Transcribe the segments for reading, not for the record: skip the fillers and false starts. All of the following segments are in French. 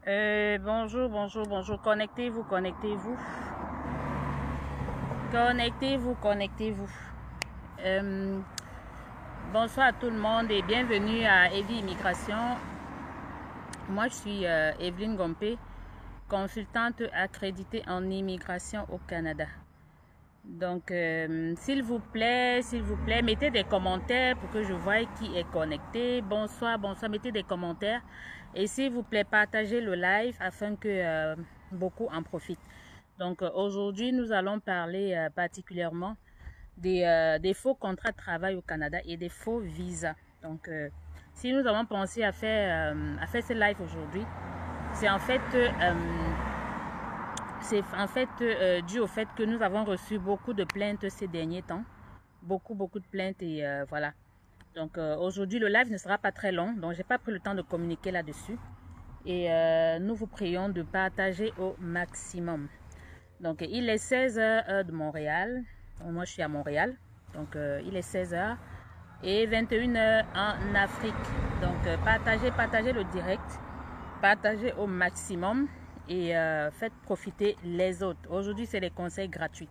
Bonjour, bonjour, bonjour. Connectez-vous, connectez-vous. Connectez-vous, connectez-vous. Euh, Bonsoir à tout le monde et bienvenue à Evie Immigration. Moi, je suis Evelyne Gompé, consultante accréditée en immigration au Canada. Donc, s'il vous plaît, mettez des commentaires pour que je voie qui est connecté. Bonsoir, bonsoir, mettez des commentaires. Et s'il vous plaît, partagez le live afin que beaucoup en profitent. Donc, aujourd'hui, nous allons parler particulièrement des faux contrats de travail au Canada et des faux visas. Donc, si nous avons pensé à faire ce live aujourd'hui, c'est en fait... dû au fait que nous avons reçu beaucoup de plaintes ces derniers temps. Beaucoup de plaintes et voilà. Donc aujourd'hui, le live ne sera pas très long. Donc, j'ai pas pris le temps de communiquer là-dessus. Et nous vous prions de partager au maximum. Donc, il est 16h heure de Montréal. Donc, moi, je suis à Montréal. Donc, il est 16h et 21h en Afrique. Donc, partagez le direct. Partagez au maximum et faites profiter les autres. Aujourd'hui, c'est des conseils gratuits.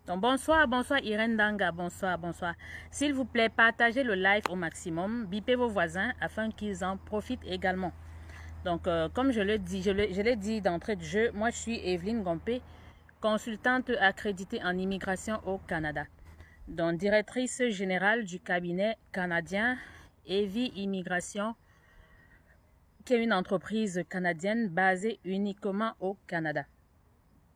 Donc, bonsoir, bonsoir Irène Danga, bonsoir, bonsoir. S'il vous plaît, partagez le live au maximum, bipez vos voisins afin qu'ils en profitent également. Donc, comme je l'ai dit d'entrée de jeu, moi je suis Evelyne Gompé, consultante accréditée en immigration au Canada. Donc, directrice générale du cabinet canadien Evie Immigration, qui est une entreprise canadienne basée uniquement au Canada.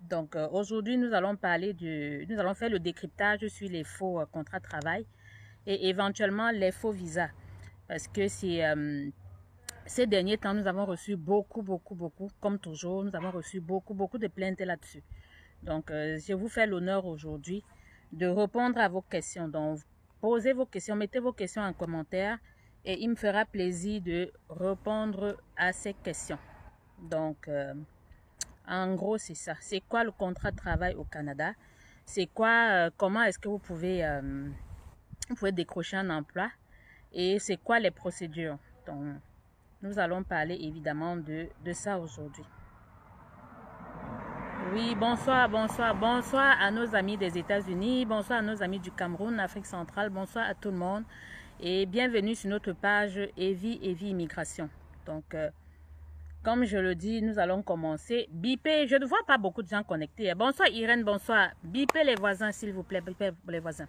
Donc aujourd'hui, nous allons faire le décryptage sur les faux contrats de travail et éventuellement les faux visas. Parce que ces derniers temps, nous avons reçu beaucoup, comme toujours, nous avons reçu beaucoup de plaintes là-dessus. Donc, je vous fais l'honneur aujourd'hui de répondre à vos questions. Donc, posez vos questions, mettez vos questions en commentaire et il me fera plaisir de répondre à ces questions. Donc, en gros, c'est ça. C'est quoi le contrat de travail au Canada? C'est quoi, comment est-ce que vous pouvez décrocher un emploi? Et c'est quoi les procédures? Donc, nous allons parler évidemment de ça aujourd'hui. Oui, bonsoir à nos amis des États-Unis, bonsoir à nos amis du Cameroun, Afrique centrale, bonsoir à tout le monde et bienvenue sur notre page Evie Immigration. Donc, comme je le dis, nous allons commencer. Bipez, je ne vois pas beaucoup de gens connectés. Bonsoir Irène, bonsoir. Bipez les voisins, s'il vous plaît, bipez les voisins.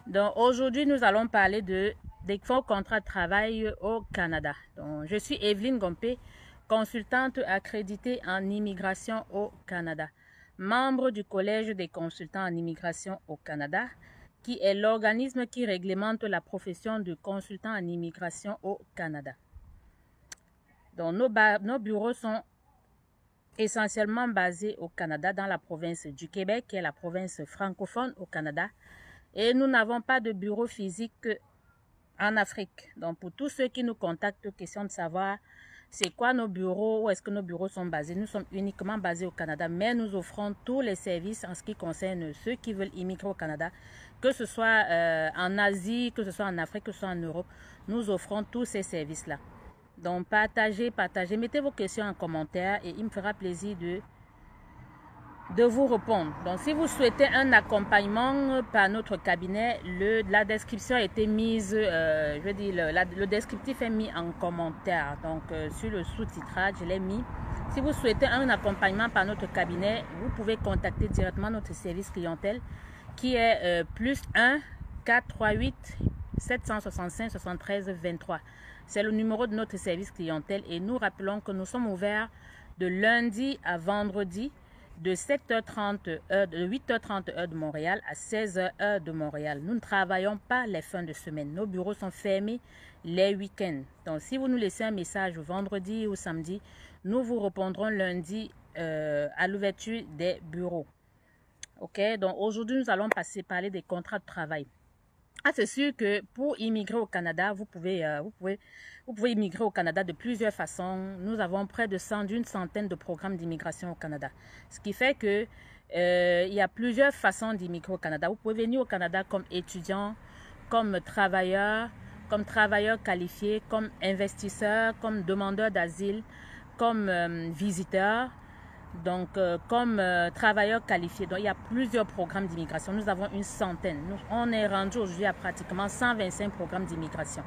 Donc, aujourd'hui, nous allons parler des faux contrats de travail au Canada. Donc, je suis Evelyne Gompé, consultante accréditée en immigration au Canada, membre du Collège des consultants en immigration au Canada, qui est l'organisme qui réglemente la profession de consultant en immigration au Canada. Donc, nos bureaux sont essentiellement basés au Canada, dans la province du Québec, qui est la province francophone au Canada. Et nous n'avons pas de bureau physique en Afrique. Donc, pour tous ceux qui nous contactent, question de savoir c'est quoi nos bureaux, où est-ce que nos bureaux sont basés. Nous sommes uniquement basés au Canada, mais nous offrons tous les services en ce qui concerne ceux qui veulent immigrer au Canada, que ce soit en Asie, que ce soit en Afrique, que ce soit en Europe. Nous offrons tous ces services-là. Donc, partagez, mettez vos questions en commentaire et il me fera plaisir de vous répondre. Donc, si vous souhaitez un accompagnement par notre cabinet, la description a été mise, le descriptif est mis en commentaire. Donc, sur le sous-titrage, je l'ai mis. Si vous souhaitez un accompagnement par notre cabinet, vous pouvez contacter directement notre service clientèle qui est plus 1 438 765 73 23. C'est le numéro de notre service clientèle et nous rappelons que nous sommes ouverts de lundi à vendredi de 7h30 de 8h30 heure de Montréal à 16h heure de Montréal. Nous ne travaillons pas les fins de semaine. Nos bureaux sont fermés les week-ends. Donc, si vous nous laissez un message vendredi ou samedi, nous vous répondrons lundi à l'ouverture des bureaux. Ok, donc aujourd'hui, nous allons parler des contrats de travail. Ah, c'est sûr que pour immigrer au Canada, vous pouvez immigrer au Canada de plusieurs façons. Nous avons près d'une centaine de programmes d'immigration au Canada. Ce qui fait que il y a plusieurs façons d'immigrer au Canada. Vous pouvez venir au Canada comme étudiant, comme travailleur qualifié, comme investisseur, comme demandeur d'asile, comme visiteur, donc comme travailleur qualifié. Donc il y a plusieurs programmes d'immigration. Nous avons une centaine. On est rendu aujourd'hui à pratiquement 125 programmes d'immigration.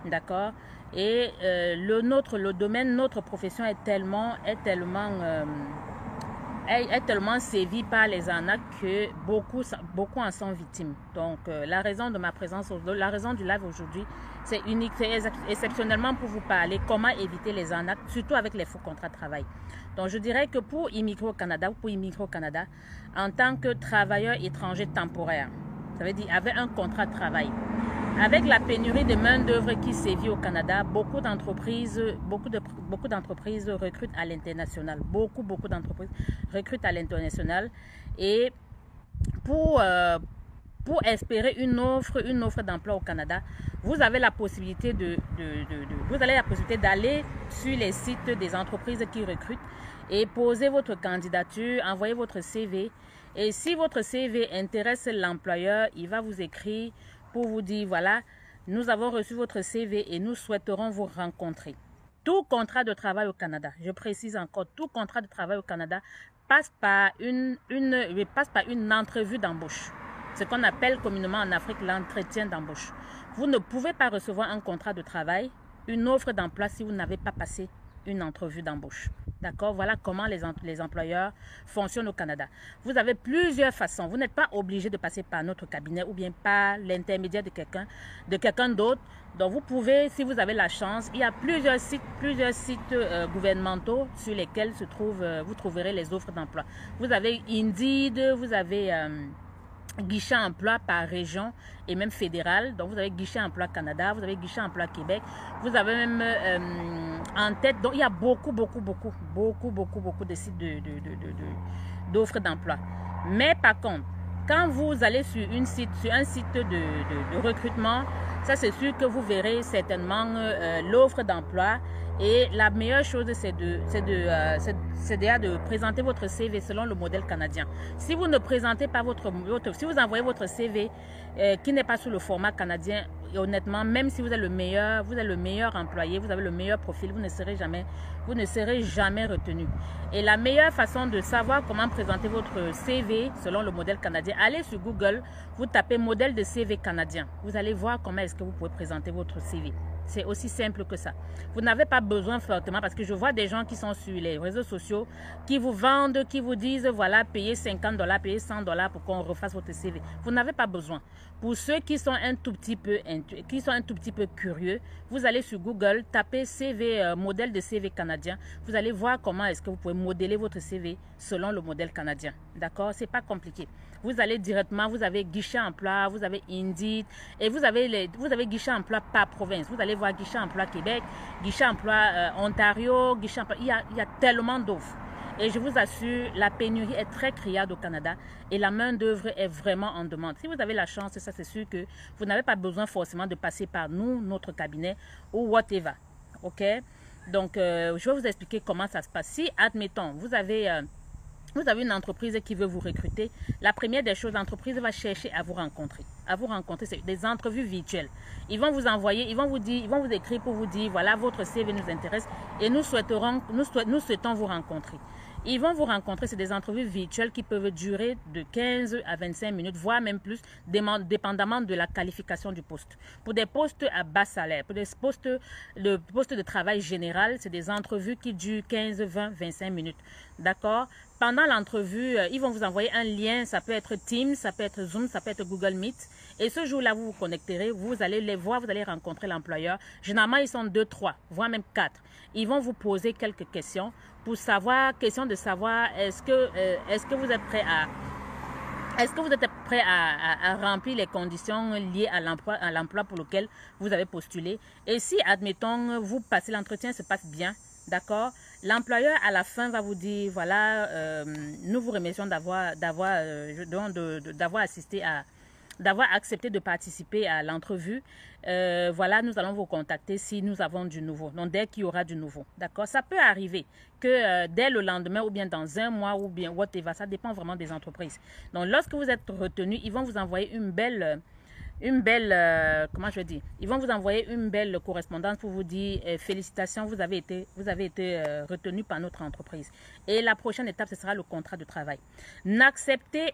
D'accord? Et le domaine, notre profession est tellement sévie par les arnaques que beaucoup en sont victimes. Donc, la raison de ma présence, la raison du live aujourd'hui, c'est unique, c'est exceptionnellement pour vous parler comment éviter les arnaques, surtout avec les faux contrats de travail. Donc, je dirais que pour immigrer au Canada, en tant que travailleur étranger temporaire, ça veut dire avec un contrat de travail, avec la pénurie de main-d'œuvre qui sévit au Canada, beaucoup d'entreprises recrutent à l'international. Beaucoup d'entreprises recrutent à l'international. Et pour espérer une offre d'emploi au Canada, vous avez la possibilité d'aller sur les sites des entreprises qui recrutent et poser votre candidature, envoyer votre CV. Et si votre CV intéresse l'employeur, il va vous écrire pour vous dire, voilà, nous avons reçu votre CV et nous souhaiterons vous rencontrer. Tout contrat de travail au Canada, je précise encore, tout contrat de travail au Canada passe par une entrevue d'embauche. Ce qu'on appelle communément en Afrique l'entretien d'embauche. Vous ne pouvez pas recevoir un contrat de travail, une offre d'emploi si vous n'avez pas passé une entrevue d'embauche. D'accord? Voilà comment les employeurs fonctionnent au Canada. Vous avez plusieurs façons. Vous n'êtes pas obligé de passer par notre cabinet ou bien par l'intermédiaire de quelqu'un d'autre. Donc, vous pouvez, si vous avez la chance, il y a plusieurs sites gouvernementaux sur lesquels vous trouverez les offres d'emploi. Vous avez Indeed, vous avez guichet emploi par région et même fédéral. Donc, vous avez guichet emploi Canada, vous avez guichet emploi Québec. Vous avez même en tête. Donc, il y a beaucoup de sites d'offres d'emploi. Mais par contre, quand vous allez sur un site de recrutement, ça c'est sûr que vous verrez certainement l'offre d'emploi. Et la meilleure chose, c'est de présenter votre CV selon le modèle canadien. Si vous ne présentez pas si vous envoyez votre CV qui n'est pas sous le format canadien, honnêtement, même si vous êtes le meilleur employé, vous avez le meilleur profil, vous ne serez jamais retenu. Et la meilleure façon de savoir comment présenter votre CV selon le modèle canadien, allez sur Google, vous tapez modèle de CV canadien. Vous allez voir comment est-ce que vous pouvez présenter votre CV. C'est aussi simple que ça. Vous n'avez pas besoin fortement, parce que je vois des gens qui sont sur les réseaux sociaux, qui vous vendent, qui vous disent, voilà, payez $50, payez $100 pour qu'on refasse votre CV. Vous n'avez pas besoin. Pour ceux qui sont un tout petit peu curieux, vous allez sur Google, tapez CV, modèle de CV canadien. Vous allez voir comment est-ce que vous pouvez modeler votre CV selon le modèle canadien. D'accord? C'est pas compliqué. Vous allez directement, vous avez guichet emploi, vous avez Indeed, et vous avez guichet emploi par province. Vous allez voir guichet emploi Québec, guichet emploi Ontario, guichet emploi. Il y a tellement d'offres. Et je vous assure, la pénurie est très criarde au Canada et la main-d'œuvre est vraiment en demande. Si vous avez la chance, ça c'est sûr que vous n'avez pas besoin forcément de passer par nous, notre cabinet ou whatever. Ok? Donc, je vais vous expliquer comment ça se passe. Si, admettons, vous avez une entreprise qui veut vous recruter, la première des choses, l'entreprise va chercher à vous rencontrer. C'est des entrevues virtuelles. Ils vont vous envoyer, ils vont vous écrire pour vous dire, voilà, votre CV nous intéresse et nous souhaitons vous rencontrer. Ils vont vous rencontrer, c'est des entrevues virtuelles qui peuvent durer de 15 à 25 minutes, voire même plus, dépendamment de la qualification du poste. Pour des postes à bas salaire, pour des postes de travail général, c'est des entrevues qui durent 15, 20, 25 minutes. D'accord? Pendant l'entrevue, ils vont vous envoyer un lien, ça peut être Teams, ça peut être Zoom, ça peut être Google Meet. Et ce jour-là, vous vous connecterez, vous allez les voir, vous allez rencontrer l'employeur. Généralement, ils sont 2, 3, voire même 4. Ils vont vous poser quelques questions pour savoir, est-ce que vous êtes prêt à remplir les conditions liées à l'emploi pour lequel vous avez postulé. Et si, admettons, vous passez l'entretien, se passe bien, d'accord, l'employeur à la fin va vous dire, voilà, nous vous remercions d'avoir accepté de participer à l'entrevue. Voilà, nous allons vous contacter si nous avons du nouveau. Donc, dès qu'il y aura du nouveau. D'accord? Ça peut arriver que dès le lendemain ou bien dans un mois ou bien whatever, ça dépend vraiment des entreprises. Donc, lorsque vous êtes retenu, ils vont vous envoyer une belle comment je dis, ils vont vous envoyer une belle correspondance pour vous dire félicitations, vous avez été retenu par notre entreprise. Et la prochaine étape, ce sera le contrat de travail. N'acceptez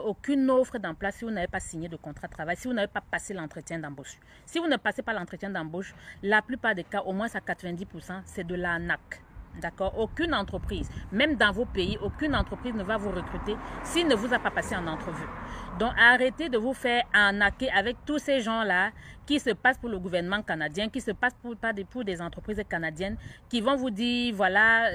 aucune offre d'emploi si vous n'avez pas signé de contrat de travail, si vous n'avez pas passé l'entretien d'embauche. Si vous ne passez pas l'entretien d'embauche, la plupart des cas, au moins à 90%, c'est de l'arnaque. D'accord? Aucune entreprise, même dans vos pays, aucune entreprise ne va vous recruter s'il ne vous a pas passé en entrevue. Donc, arrêtez de vous faire arnaquer avec tous ces gens-là qui se passent pour le gouvernement canadien, qui se passent pour des entreprises canadiennes, qui vont vous dire, voilà,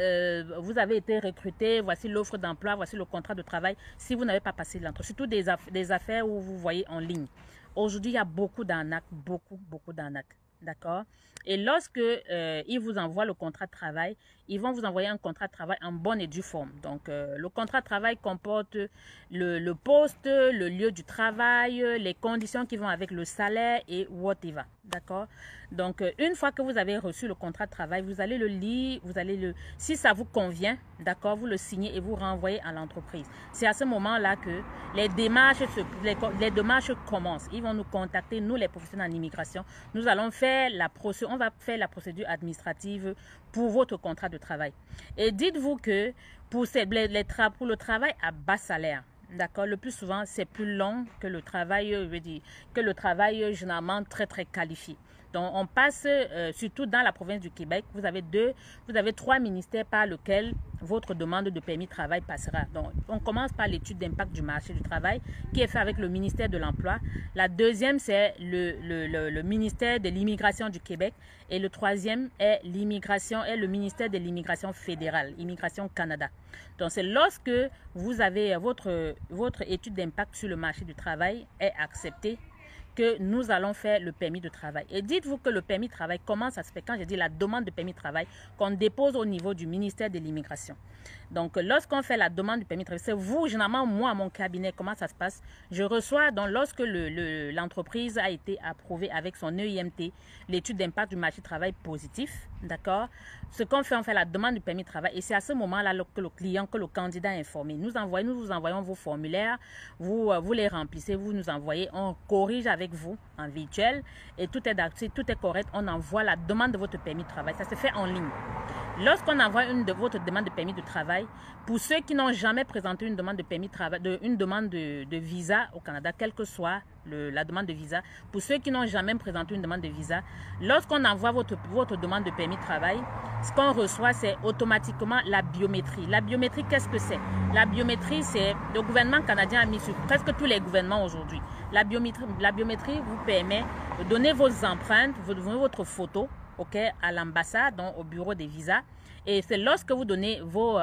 vous avez été recruté, voici l'offre d'emploi, voici le contrat de travail, si vous n'avez pas passé l'entrevue. Surtout des affaires où vous voyez en ligne. Aujourd'hui, il y a beaucoup d'arnaques, beaucoup d'arnaques. D'accord? Et lorsque ils vous envoient le contrat de travail, ils vont vous envoyer un contrat de travail en bonne et due forme. Donc, le contrat de travail comporte le poste, le lieu du travail, les conditions qui vont avec le salaire et whatever. D'accord? Donc, une fois que vous avez reçu le contrat de travail, vous allez le lire, si ça vous convient, d'accord, vous le signez et vous renvoyez à l'entreprise. C'est à ce moment-là que les démarches commencent. Ils vont nous contacter, nous les professionnels en immigration. Nous allons faire on va faire la procédure administrative pour votre contrat de travail. Et dites-vous que pour le travail à bas salaire, d'accord, le plus souvent, c'est plus long que le travail, généralement très qualifié. Donc, on passe, surtout dans la province du Québec, vous avez 3 ministères par lesquels votre demande de permis de travail passera. Donc, on commence par l'étude d'impact du marché du travail qui est fait avec le ministère de l'Emploi. La deuxième, c'est le ministère de l'Immigration du Québec. Et le troisième est le ministère de l'Immigration fédérale, Immigration Canada. Donc, c'est lorsque vous avez votre étude d'impact sur le marché du travail est acceptée que nous allons faire le permis de travail. Et dites-vous que le permis de travail, comment ça se fait? Quand je dis la demande de permis de travail, qu'on dépose au niveau du ministère de l'Immigration. Donc, lorsqu'on fait la demande du permis de travail, c'est vous, généralement, moi, à mon cabinet, comment ça se passe? Je reçois, donc, lorsque l'entreprise a été approuvée avec son EIMT, l'étude d'impact du marché du travail positif, d'accord? Ce qu'on fait, on fait la demande du permis de travail et c'est à ce moment-là que le candidat est informé. Nous vous envoyons vos formulaires, vous les remplissez, vous nous envoyez, on corrige avec vous en virtuel et tout est correct. On envoie la demande de votre permis de travail. Ça se fait en ligne. Lorsqu'on envoie votre demande de permis de travail, pour ceux qui n'ont jamais présenté une demande de permis de travail, une demande de visa au Canada, quelle que soit la demande de visa, pour ceux qui n'ont jamais présenté une demande de visa, lorsqu'on envoie votre demande de permis de travail, ce qu'on reçoit, c'est automatiquement la biométrie. La biométrie, qu'est-ce que c'est? La biométrie, c'est le gouvernement canadien a mis sur presque tous les gouvernements aujourd'hui. La biométrie vous permet de donner vos empreintes, votre photo, ok, à l'ambassade, donc au bureau des visas. Et c'est lorsque vous donnez vos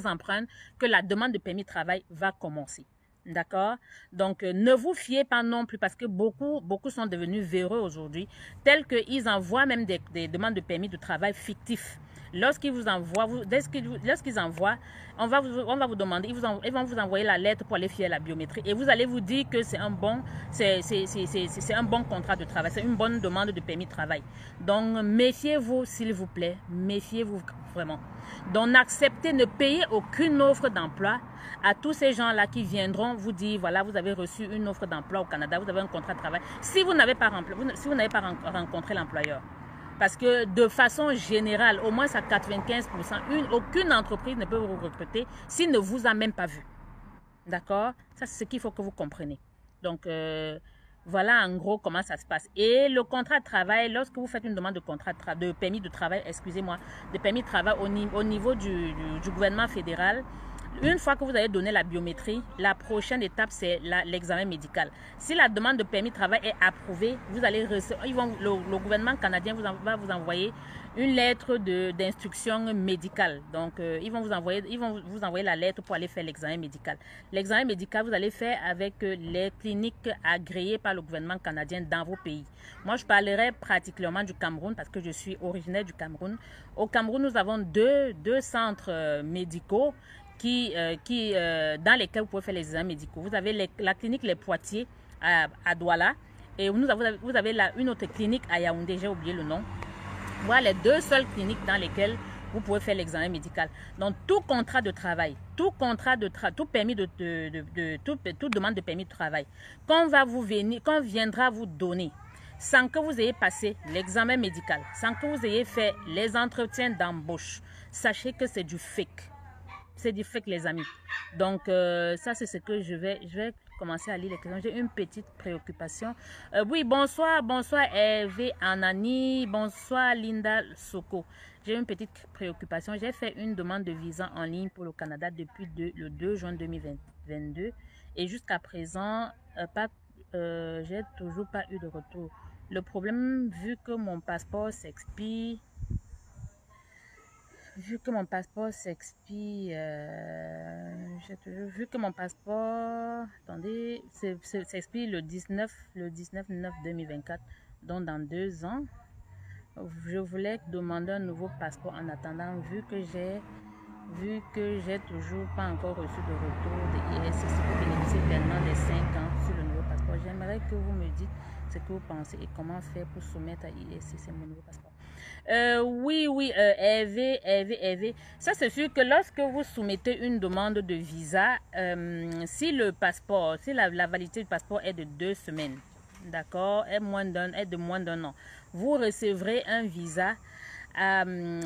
empreintes que la demande de permis de travail va commencer. D'accord? Donc, ne vous fiez pas non plus parce que beaucoup sont devenus véreux aujourd'hui, tels qu'ils envoient même des demandes de permis de travail fictifs. Lorsqu'ils vous envoient, lorsqu'ils envoient, on va vous demander, ils vont vous envoyer la lettre pour aller faire la biométrie et vous allez vous dire que c'est un bon contrat de travail, c'est une bonne demande de permis de travail. Donc, méfiez-vous s'il vous plaît, méfiez-vous vraiment. Donc, n'acceptez, ne payez aucune offre d'emploi à tous ces gens-là qui viendront vous dire, voilà, vous avez reçu une offre d'emploi au Canada, vous avez un contrat de travail, si vous n'avez pas rencontré l'employeur. Parce que de façon générale, au moins à 95%, aucune entreprise ne peut vous recruter s'il ne vous a même pas vu. D'accord? Ça, c'est ce qu'il faut que vous compreniez. Donc, voilà en gros comment ça se passe. Et le contrat de travail, lorsque vous faites une demande de permis de travail, de permis de travail au niveau du gouvernement fédéral, une fois que vous avez donné la biométrie, la prochaine étape, c'est l'examen médical. Si la demande de permis de travail est approuvée, vous allez le gouvernement canadien va vous envoyer une lettre d'instruction médicale. Donc, ils vont vous envoyer la lettre pour aller faire l'examen médical. L'examen médical, vous allez faire avec les cliniques agréées par le gouvernement canadien dans vos pays. Moi, je parlerai pratiquement du Cameroun parce que je suis originaire du Cameroun. Au Cameroun, nous avons deux centres médicaux dans lesquels vous pouvez faire les examens médicaux. Vous avez la clinique Les Poitiers à Douala et vous avez une autre clinique à Yaoundé, j'ai oublié le nom. Voilà les deux seules cliniques dans lesquelles vous pouvez faire l'examen médical. Donc, tout contrat de travail, tout permis toute demande de permis de travail, quand viendra vous donner, sans que vous ayez passé l'examen médical, sans que vous ayez fait les entretiens d'embauche, sachez que c'est du fake. C'est du fake, les amis. Donc, ça, c'est ce que je vais commencer à lire les questions. J'ai une petite préoccupation. Oui, bonsoir Hervé Anani. Bonsoir Linda Soko. J'ai une petite préoccupation. J'ai fait une demande de visa en ligne pour le Canada depuis le 2 juin 2022. Et jusqu'à présent, j'ai toujours pas eu de retour. Le problème, vu que mon passeport s'expire, vu que mon passeport s'expire, attendez, s'expire le 19 9 2024, donc dans 2 ans. Je voulais demander un nouveau passeport en attendant, vu que j'ai toujours pas encore reçu de retour de ISS pour bénéficier pleinement des 5 ans sur le nouveau passeport. J'aimerais que vous me dites ce que vous pensez et comment faire pour soumettre à ISS mon nouveau passeport. Oui, Hervé. Ça, c'est sûr que lorsque vous soumettez une demande de visa, si la validité du passeport est de 2 semaines, d'accord, est de moins d'un an, vous recevrez un visa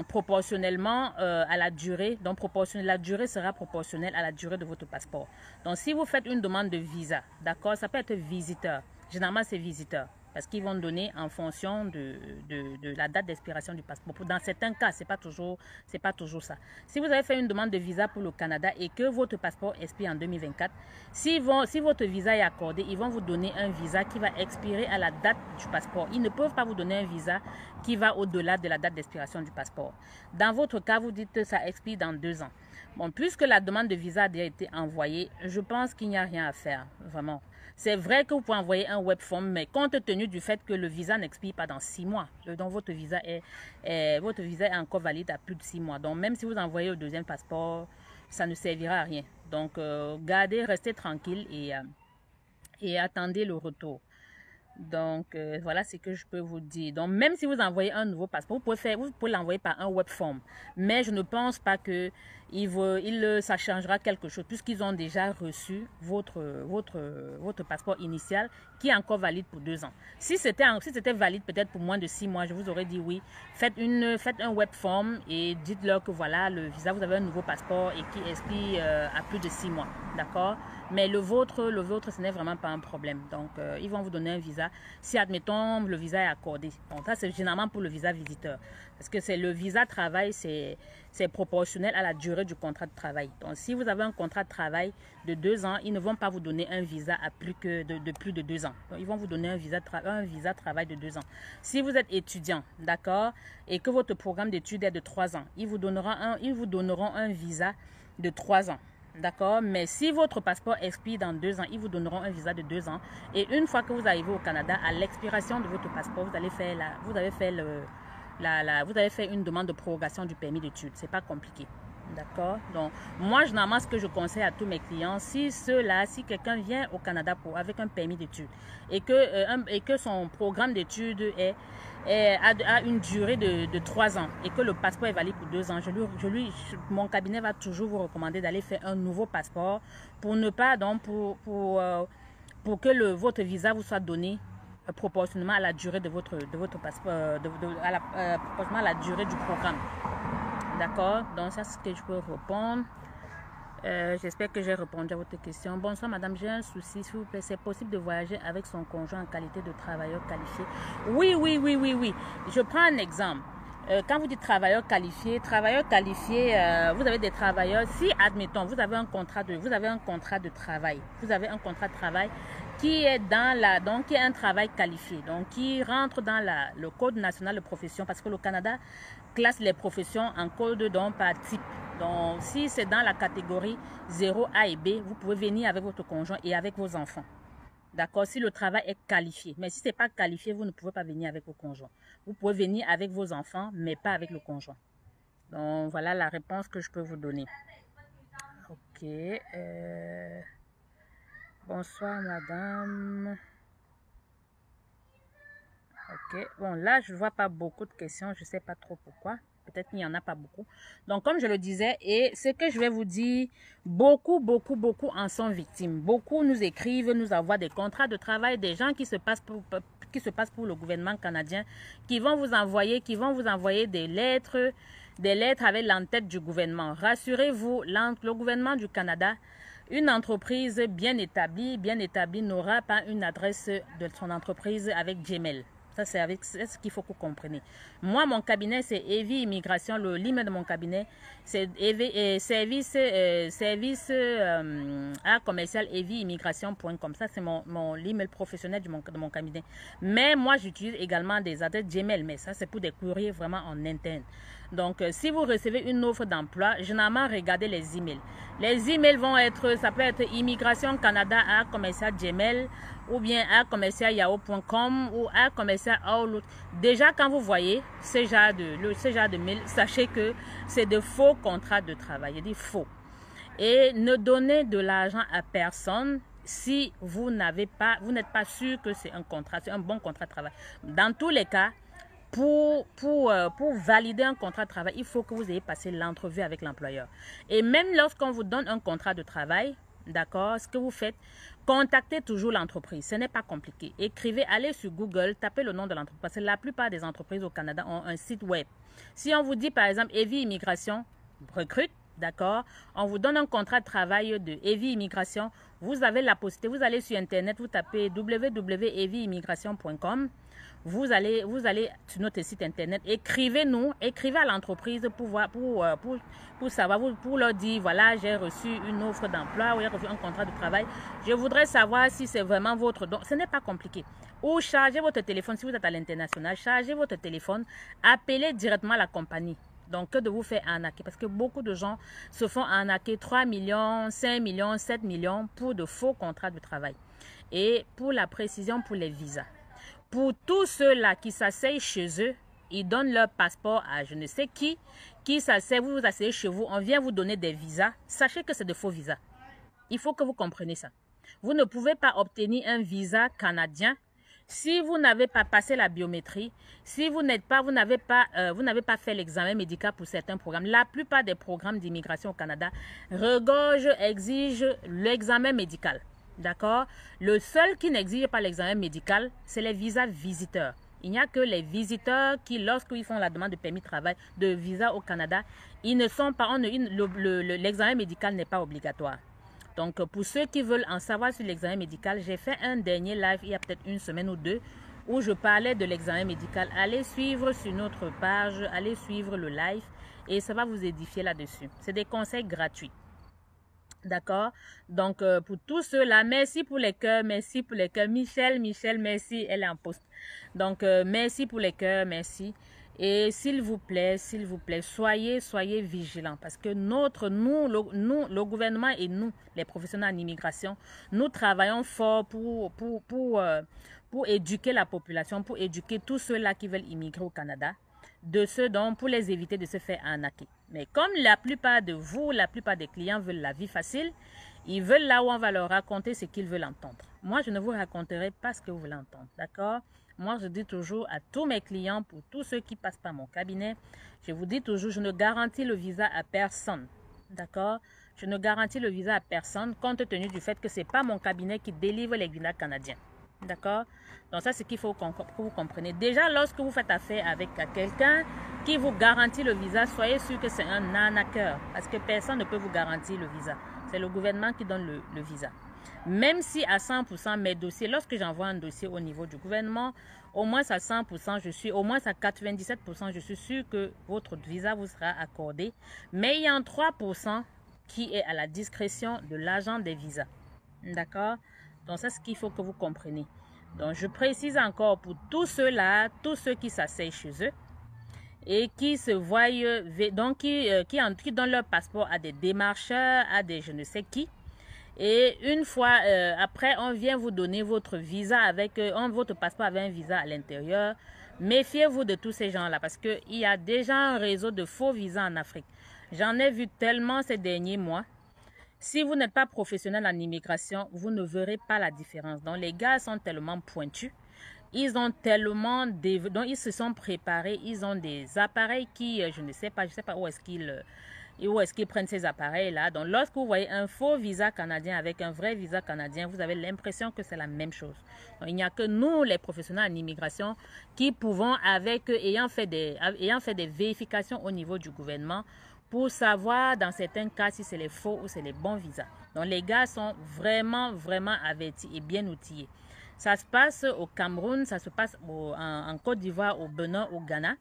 proportionnellement à la durée. Donc, la durée sera proportionnelle à la durée de votre passeport. Donc, si vous faites une demande de visa, d'accord, ça peut être visiteur. Généralement, c'est visiteur. Parce qu'ils vont donner en fonction de la date d'expiration du passeport. Dans certains cas, c'est pas toujours ça. Si vous avez fait une demande de visa pour le Canada et que votre passeport expire en 2024, si votre visa est accordé, ils vont vous donner un visa qui va expirer à la date du passeport. Ils ne peuvent pas vous donner un visa qui va au-delà de la date d'expiration du passeport. Dans votre cas, vous dites que ça expire dans 2 ans. Bon, puisque la demande de visa a déjà été envoyée, je pense qu'il n'y a rien à faire, vraiment. C'est vrai que vous pouvez envoyer un web form, mais compte tenu du fait que le visa n'expire pas dans 6 mois, donc votre visa est encore valide à plus de 6 mois. Donc même si vous envoyez le deuxième passeport, ça ne servira à rien. Donc restez tranquille et attendez le retour. Donc, voilà ce que je peux vous dire. Donc, même si vous envoyez un nouveau passeport, vous pouvez l'envoyer par un web form. Mais je ne pense pas que ça changera quelque chose puisqu'ils ont déjà reçu votre passeport initial qui est encore valide pour 2 ans. Si c'était valide peut-être pour moins de 6 mois, je vous aurais dit oui. Faites un web form et dites-leur que voilà, le visa, vous avez un nouveau passeport et qui expire à plus de 6 mois. D'accord? Mais le vôtre, ce n'est vraiment pas un problème. Donc, ils vont vous donner un visa si, admettons, le visa est accordé. Donc, ça, c'est généralement pour le visa visiteur. Parce que le visa travail, c'est proportionnel à la durée du contrat de travail. Donc, si vous avez un contrat de travail de 2 ans, ils ne vont pas vous donner un visa à plus de 2 ans. Donc, ils vont vous donner un visa travail de 2 ans. Si vous êtes étudiant, d'accord, et que votre programme d'études est de 3 ans, ils vous donneront un visa de 3 ans. D'accord, mais si votre passeport expire dans 2 ans, ils vous donneront un visa de 2 ans. Et une fois que vous arrivez au Canada, à l'expiration de votre passeport, vous avez fait une demande de prorogation du permis d'études. C'est pas compliqué. D'accord. Donc, moi, généralement, ce que je conseille à tous mes clients, si quelqu'un vient au Canada avec un permis d'études et que son programme d'études a une durée de 3 ans et que le passeport est valide pour 2 ans, mon cabinet va toujours vous recommander d'aller faire un nouveau passeport pour ne pas, donc, pour que votre visa vous soit donné proportionnellement à la durée de votre passeport, proportionnellement à la durée du programme. D'accord, donc ça c'est ce que je peux répondre. J'espère que j'ai répondu à votre question. Bonsoir madame, j'ai un souci, s'il vous plaît. C'est possible de voyager avec son conjoint en qualité de travailleur qualifié? Oui. Je prends un exemple. Quand vous dites travailleur qualifié, vous avez des travailleurs. Si, admettons, vous avez un contrat de travail. Vous avez un contrat de travail qui est qui est un travail qualifié, donc qui rentre dans le code national de profession, parce que le Canada classe les professions en code par type. Donc, si c'est dans la catégorie 0 A et B, vous pouvez venir avec votre conjoint et avec vos enfants. D'accord, si le travail est qualifié. Mais si ce n'est pas qualifié, vous ne pouvez pas venir avec vos conjoints. Vous pouvez venir avec vos enfants, mais pas avec le conjoint. Donc, voilà la réponse que je peux vous donner. Ok. Bonsoir, madame. Ok. Bon, là, je ne vois pas beaucoup de questions. Je ne sais pas trop pourquoi. Peut-être qu'il n'y en a pas beaucoup. Donc, comme je le disais, et ce que je vais vous dire, beaucoup en sont victimes. Beaucoup nous écrivent, nous envoient des contrats de travail, des gens qui se passent pour le gouvernement canadien, qui vont vous envoyer des lettres avec l'entête du gouvernement. Rassurez-vous, le gouvernement du Canada, une entreprise bien établie n'aura pas une adresse de son entreprise avec Gmail. Ça, c'est ce qu'il faut que vous compreniez. Moi, mon cabinet, c'est Evie Immigration. Le email de mon cabinet, c'est service à commercial evieimmigration.com. Ça, c'est mon email professionnel de mon cabinet. Mais moi, j'utilise également des adresses Gmail. Mais ça, c'est pour des courriers vraiment en interne. Donc, si vous recevez une offre d'emploi, généralement, regardez les emails. Les emails vont être, ça peut être Immigration Canada à commercial Gmail, ou bien à commercial yahoo.com ou à commercial Outlook. Déjà, quand vous voyez ce genre de mail, sachez que c'est de faux contrats de travail. Il dit faux. Et ne donnez de l'argent à personne si vous n'êtes pas sûr que c'est un bon contrat de travail. Dans tous les cas, pour valider un contrat de travail, il faut que vous ayez passé l'entrevue avec l'employeur. Et même lorsqu'on vous donne un contrat de travail, d'accord, ce que vous faites, contactez toujours l'entreprise. Ce n'est pas compliqué. Écrivez, allez sur Google, tapez le nom de l'entreprise. Parce que la plupart des entreprises au Canada ont un site web. Si on vous dit par exemple Evie Immigration recrute, d'accord, on vous donne un contrat de travail de Evie Immigration, vous avez la possibilité, vous allez sur Internet, vous tapez www.evieimmigration.com. Vous allez sur notre site internet, écrivez à l'entreprise pour savoir, pour leur dire, voilà, j'ai reçu une offre d'emploi ou j'ai reçu un contrat de travail. Je voudrais savoir si c'est vraiment votre don. Ce n'est pas compliqué. Ou chargez votre téléphone, si vous êtes à l'international, chargez votre téléphone, appelez directement la compagnie. Donc, que de vous faire arnaquer. Parce que beaucoup de gens se font arnaquer 3 millions, 5 millions, 7 millions pour de faux contrats de travail. Et pour la précision, pour les visas. Pour tous ceux-là qui s'asseyent chez eux, ils donnent leur passeport à je ne sais qui s'asseye, vous vous asseyez chez vous, on vient vous donner des visas. Sachez que c'est de faux visas. Il faut que vous compreniez ça. Vous ne pouvez pas obtenir un visa canadien si vous n'avez pas passé la biométrie, si vous n'avez pas fait l'examen médical pour certains programmes. La plupart des programmes d'immigration au Canada exigent l'examen médical. D'accord? Le seul qui n'exige pas l'examen médical, c'est les visas visiteurs. Il n'y a que les visiteurs qui, lorsqu'ils font la demande de permis de travail, de visa au Canada, ils ne sont pas, l'examen médical n'est pas obligatoire. Donc, pour ceux qui veulent en savoir sur l'examen médical, j'ai fait un dernier live il y a peut-être une semaine ou deux où je parlais de l'examen médical. Allez suivre sur notre page, allez suivre le live et ça va vous édifier là-dessus. C'est des conseils gratuits. D'accord? Donc, pour tous ceux-là, merci pour les cœurs, merci pour les cœurs. Michel, merci, elle est en poste. Donc, merci pour les cœurs, merci. Et s'il vous plaît, soyez vigilants. Parce que le gouvernement et nous, les professionnels en immigration, nous travaillons fort pour éduquer la population, pour éduquer tous ceux-là qui veulent immigrer au Canada. Pour les éviter de se faire arnaquer. Mais comme la plupart de vous, la plupart des clients veulent la vie facile, ils veulent là où on va leur raconter ce qu'ils veulent entendre. Moi, je ne vous raconterai pas ce que vous voulez entendre, d'accord? Moi, je dis toujours à tous mes clients, pour tous ceux qui passent par mon cabinet, je vous dis toujours, je ne garantis le visa à personne, d'accord? Je ne garantis le visa à personne, compte tenu du fait que ce n'est pas mon cabinet qui délivre les visas canadiens. D'accord? Donc ça, c'est ce qu'il faut que vous compreniez. Déjà, lorsque vous faites affaire avec quelqu'un qui vous garantit le visa, soyez sûr que c'est un arnaqueur. Parce que personne ne peut vous garantir le visa. C'est le gouvernement qui donne le visa. Même si à 100% mes dossiers, lorsque j'envoie un dossier au niveau du gouvernement, au moins à 100%, au moins à 97%, je suis sûr que votre visa vous sera accordé. Mais il y a un 3% qui est à la discrétion de l'agent des visas. D'accord? Donc, c'est ce qu'il faut que vous compreniez. Donc, je précise encore pour tous ceux-là, tous ceux qui s'asseyent chez eux et qui se voient, donc qui donnent leur passeport à des démarcheurs, à des je ne sais qui. Et une fois après, on vient vous donner votre visa avec, votre passeport avec un visa à l'intérieur. Méfiez-vous de tous ces gens-là parce qu'il y a déjà un réseau de faux visas en Afrique. J'en ai vu tellement ces derniers mois. Si vous n'êtes pas professionnel en immigration, vous ne verrez pas la différence. Donc, les gars sont tellement pointus. Ils ont tellement donc ils se sont préparés, ils ont des appareils qui, je ne sais pas où est-ce qu'ils prennent ces appareils-là. Donc, lorsque vous voyez un faux visa canadien avec un vrai visa canadien, vous avez l'impression que c'est la même chose. Donc, il n'y a que nous, les professionnels en immigration, qui pouvons, ayant fait des vérifications au niveau du gouvernement, pour savoir dans certains cas si c'est les faux ou c'est les bons visas. Donc, les gars sont vraiment, vraiment avertis et bien outillés. Ça se passe au Cameroun, ça se passe en Côte d'Ivoire, au Bénin, au Ghana.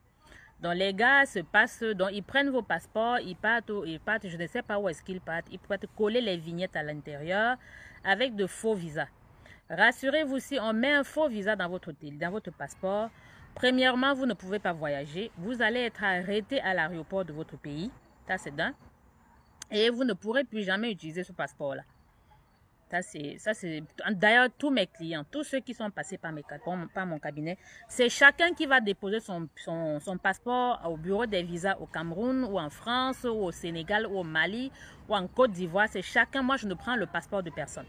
Donc les gars donc ils prennent vos passeports, ils partent, je ne sais pas où est-ce qu'ils partent, ils peuvent coller les vignettes à l'intérieur avec de faux visas. Rassurez-vous, si on met un faux visa dans votre passeport, premièrement, vous ne pouvez pas voyager, vous allez être arrêté à l'aéroport de votre pays, ça c'est d'un, et vous ne pourrez plus jamais utiliser ce passeport-là. Ça c'est d'ailleurs tous mes clients, tous ceux qui sont passés par mon cabinet, c'est chacun qui va déposer son passeport au bureau des visas au Cameroun ou en France ou au Sénégal ou au Mali ou en Côte d'Ivoire. C'est chacun, moi je ne prends le passeport de personne.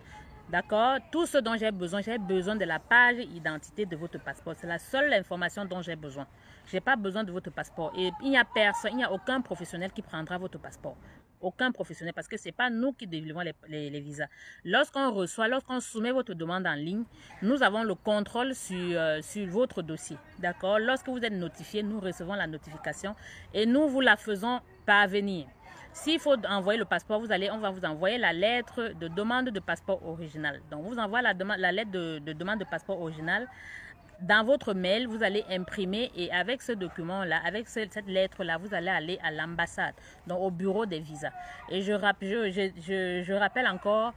D'accord? Tout ce dont j'ai besoin de la page identité de votre passeport. C'est la seule information dont j'ai besoin. Je n'ai pas besoin de votre passeport. Et il n'y a personne, il n'y a aucun professionnel qui prendra votre passeport. Aucun professionnel, parce que ce n'est pas nous qui délivrons les visas. Lorsqu'on soumet votre demande en ligne, nous avons le contrôle sur votre dossier. D'accord? Lorsque vous êtes notifié, nous recevons la notification et nous vous la faisons parvenir. S'il faut envoyer le passeport, on va vous envoyer la lettre de demande de passeport original. Donc, vous envoie la lettre de demande de passeport original. Dans votre mail, vous allez imprimer et avec ce document-là, avec cette lettre-là, vous allez aller à l'ambassade, donc au bureau des visas. Et je rappelle encore,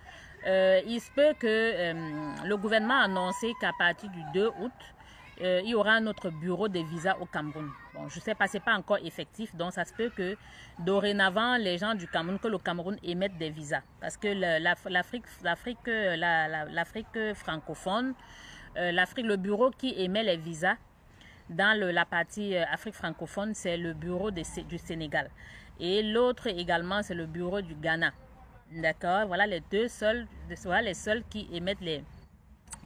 il se peut que le gouvernement a annoncé qu'à partir du 2 août, il y aura un autre bureau des visas au Cameroun. Bon, je ne sais pas, ce n'est pas encore effectif, donc ça se peut que dorénavant, les gens du Cameroun, que le Cameroun émette des visas. Parce que l'Afrique francophone, le bureau qui émet les visas dans la partie Afrique francophone, c'est le bureau du Sénégal. Et l'autre également, c'est le bureau du Ghana. D'accord? Voilà les seuls qui émettent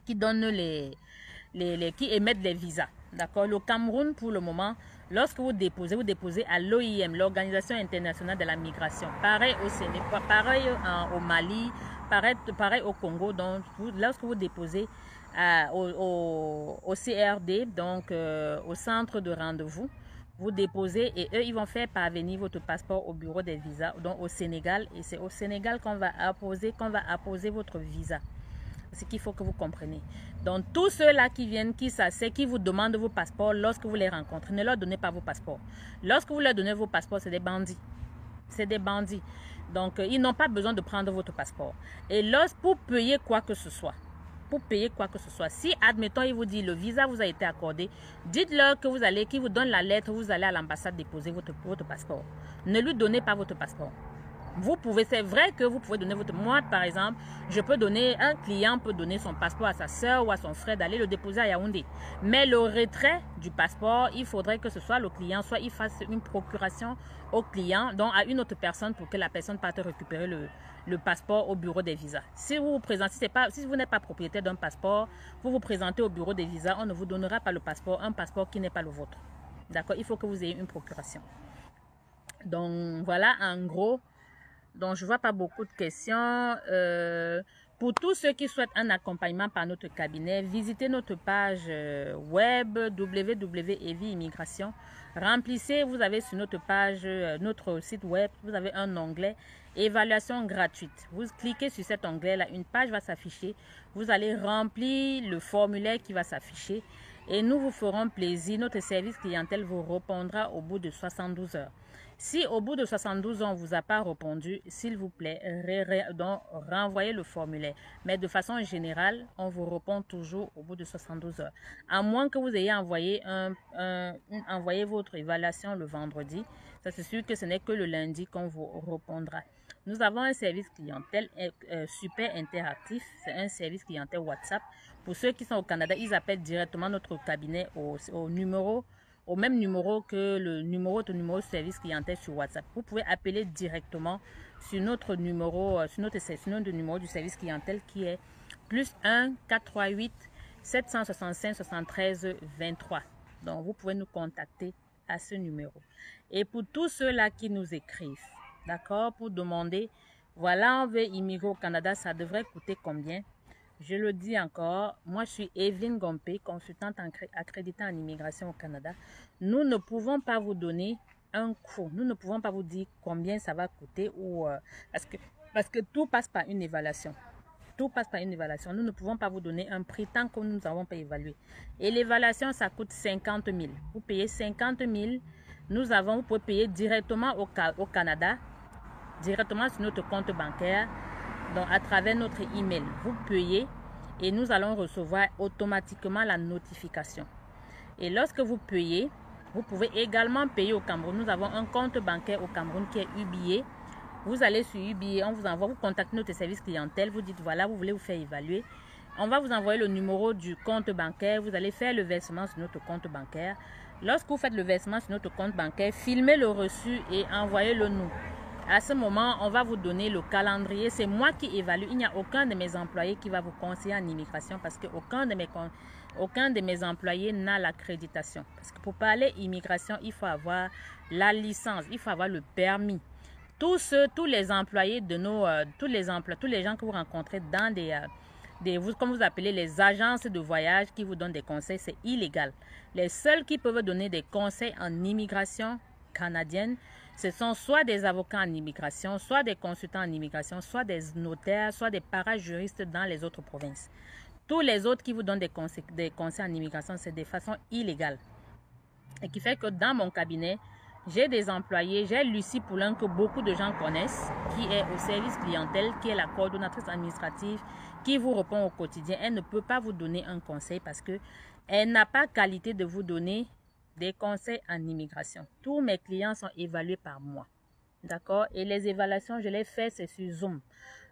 qui émettent les visas. D'accord? Le Cameroun, pour le moment, lorsque vous déposez à l'OIM, l'Organisation internationale de la migration. Pareil au Sénégal, pareil au Mali, pareil au Congo. Donc, lorsque vous déposez au CRD, donc au centre de rendez-vous, vous déposez et eux, ils vont faire parvenir votre passeport au bureau des visas, donc au Sénégal. Et c'est au Sénégal qu'on va apposer votre visa. C'est ce qu'il faut que vous compreniez. Donc, tous ceux-là qui viennent, qui vous demandent vos passeports, lorsque vous les rencontrez, ne leur donnez pas vos passeports. Lorsque vous leur donnez vos passeports, c'est des bandits. C'est des bandits. Donc, ils n'ont pas besoin de prendre votre passeport. Et pour payer quoi que ce soit, si, admettons, il vous dit le visa vous a été accordé, dites-leur qu'ils vous donnent la lettre, vous allez à l'ambassade déposer votre passeport. Ne lui donnez pas votre passeport. C'est vrai que vous pouvez donner moi par exemple, un client peut donner son passeport à sa soeur ou à son frère d'aller le déposer à Yaoundé. Mais le retrait du passeport, il faudrait que ce soit le client, soit il fasse une procuration au client, donc à une autre personne pour que la personne parte récupérer le passeport au bureau des visas. Si vous n'êtes pas propriétaire d'un passeport, vous vous présentez au bureau des visas, on ne vous donnera pas un passeport qui n'est pas le vôtre. D'accord? Il faut que vous ayez une procuration. Donc voilà en gros. Donc, je ne vois pas beaucoup de questions. Pour tous ceux qui souhaitent un accompagnement par notre cabinet, visitez notre page web www.evi Immigration. Remplissez, vous avez sur notre page, notre site web, vous avez un onglet évaluation gratuite. Vous cliquez sur cet onglet-là, une page va s'afficher. Vous allez remplir le formulaire qui va s'afficher et nous vous ferons plaisir. Notre service clientèle vous répondra au bout de 72 heures. Si au bout de 72 heures, on ne vous a pas répondu, s'il vous plaît, renvoyez le formulaire. Mais de façon générale, on vous répond toujours au bout de 72 heures. À moins que vous ayez envoyé votre évaluation le vendredi, ça c'est sûr que ce n'est que le lundi qu'on vous répondra. Nous avons un service clientèle super interactif. C'est un service clientèle WhatsApp. Pour ceux qui sont au Canada, ils appellent directement notre cabinet au même numéro que le numéro de service clientèle sur WhatsApp. Vous pouvez appeler directement sur notre numéro, sur notre numéro du service clientèle qui est +1 438 765 73 23. Donc, vous pouvez nous contacter à ce numéro. Et pour tous ceux-là qui nous écrivent, d'accord, pour demander, voilà, on veut immigrer au Canada, ça devrait coûter combien? Je le dis encore, moi je suis Evelyne Gompé, consultante accréditée en immigration au Canada. Nous ne pouvons pas vous donner un coût, nous ne pouvons pas vous dire combien ça va coûter ou parce que tout passe par une évaluation. Tout passe par une évaluation. Nous ne pouvons pas vous donner un prix tant que nous n'avons pas évalué. Et l'évaluation, ça coûte 50 000. Vous payez 50 000. Vous pouvez payer directement au Canada, directement sur notre compte bancaire, donc à travers notre email. Vous payez et nous allons recevoir automatiquement la notification. Et lorsque vous payez, vous pouvez également payer au Cameroun. Nous avons un compte bancaire au Cameroun qui est UBA. Vous allez sur UBA, on vous envoie, vous contactez notre service clientèle, vous dites voilà, vous voulez vous faire évaluer. On va vous envoyer le numéro du compte bancaire, vous allez faire le versement sur notre compte bancaire. Lorsque vous faites le versement sur notre compte bancaire, filmez le reçu et envoyez-le nous. À ce moment, on va vous donner le calendrier. C'est moi qui évalue. Il n'y a aucun de mes employés qui va vous conseiller en immigration parce qu'aucun de mes employés n'a l'accréditation. Parce que pour parler immigration, il faut avoir la licence, il faut avoir le permis. Tous les employés de tous les gens que vous rencontrez dans comme vous appelez les agences de voyage qui vous donnent des conseils, c'est illégal. Les seuls qui peuvent donner des conseils en immigration canadienne, ce sont soit des avocats en immigration, soit des consultants en immigration, soit des notaires, soit des parajuristes dans les autres provinces. Tous les autres qui vous donnent des conseils en immigration, c'est de façon illégale. Et qui fait que dans mon cabinet, j'ai des employés, j'ai Lucie Poulin que beaucoup de gens connaissent, qui est au service clientèle, qui est la coordonnatrice administrative, qui vous répond au quotidien. Elle ne peut pas vous donner un conseil parce qu'elle n'a pas qualité de vous donner des conseils en immigration. Tous mes clients sont évalués par moi. D'accord? Et les évaluations, je les fais, c'est sur Zoom.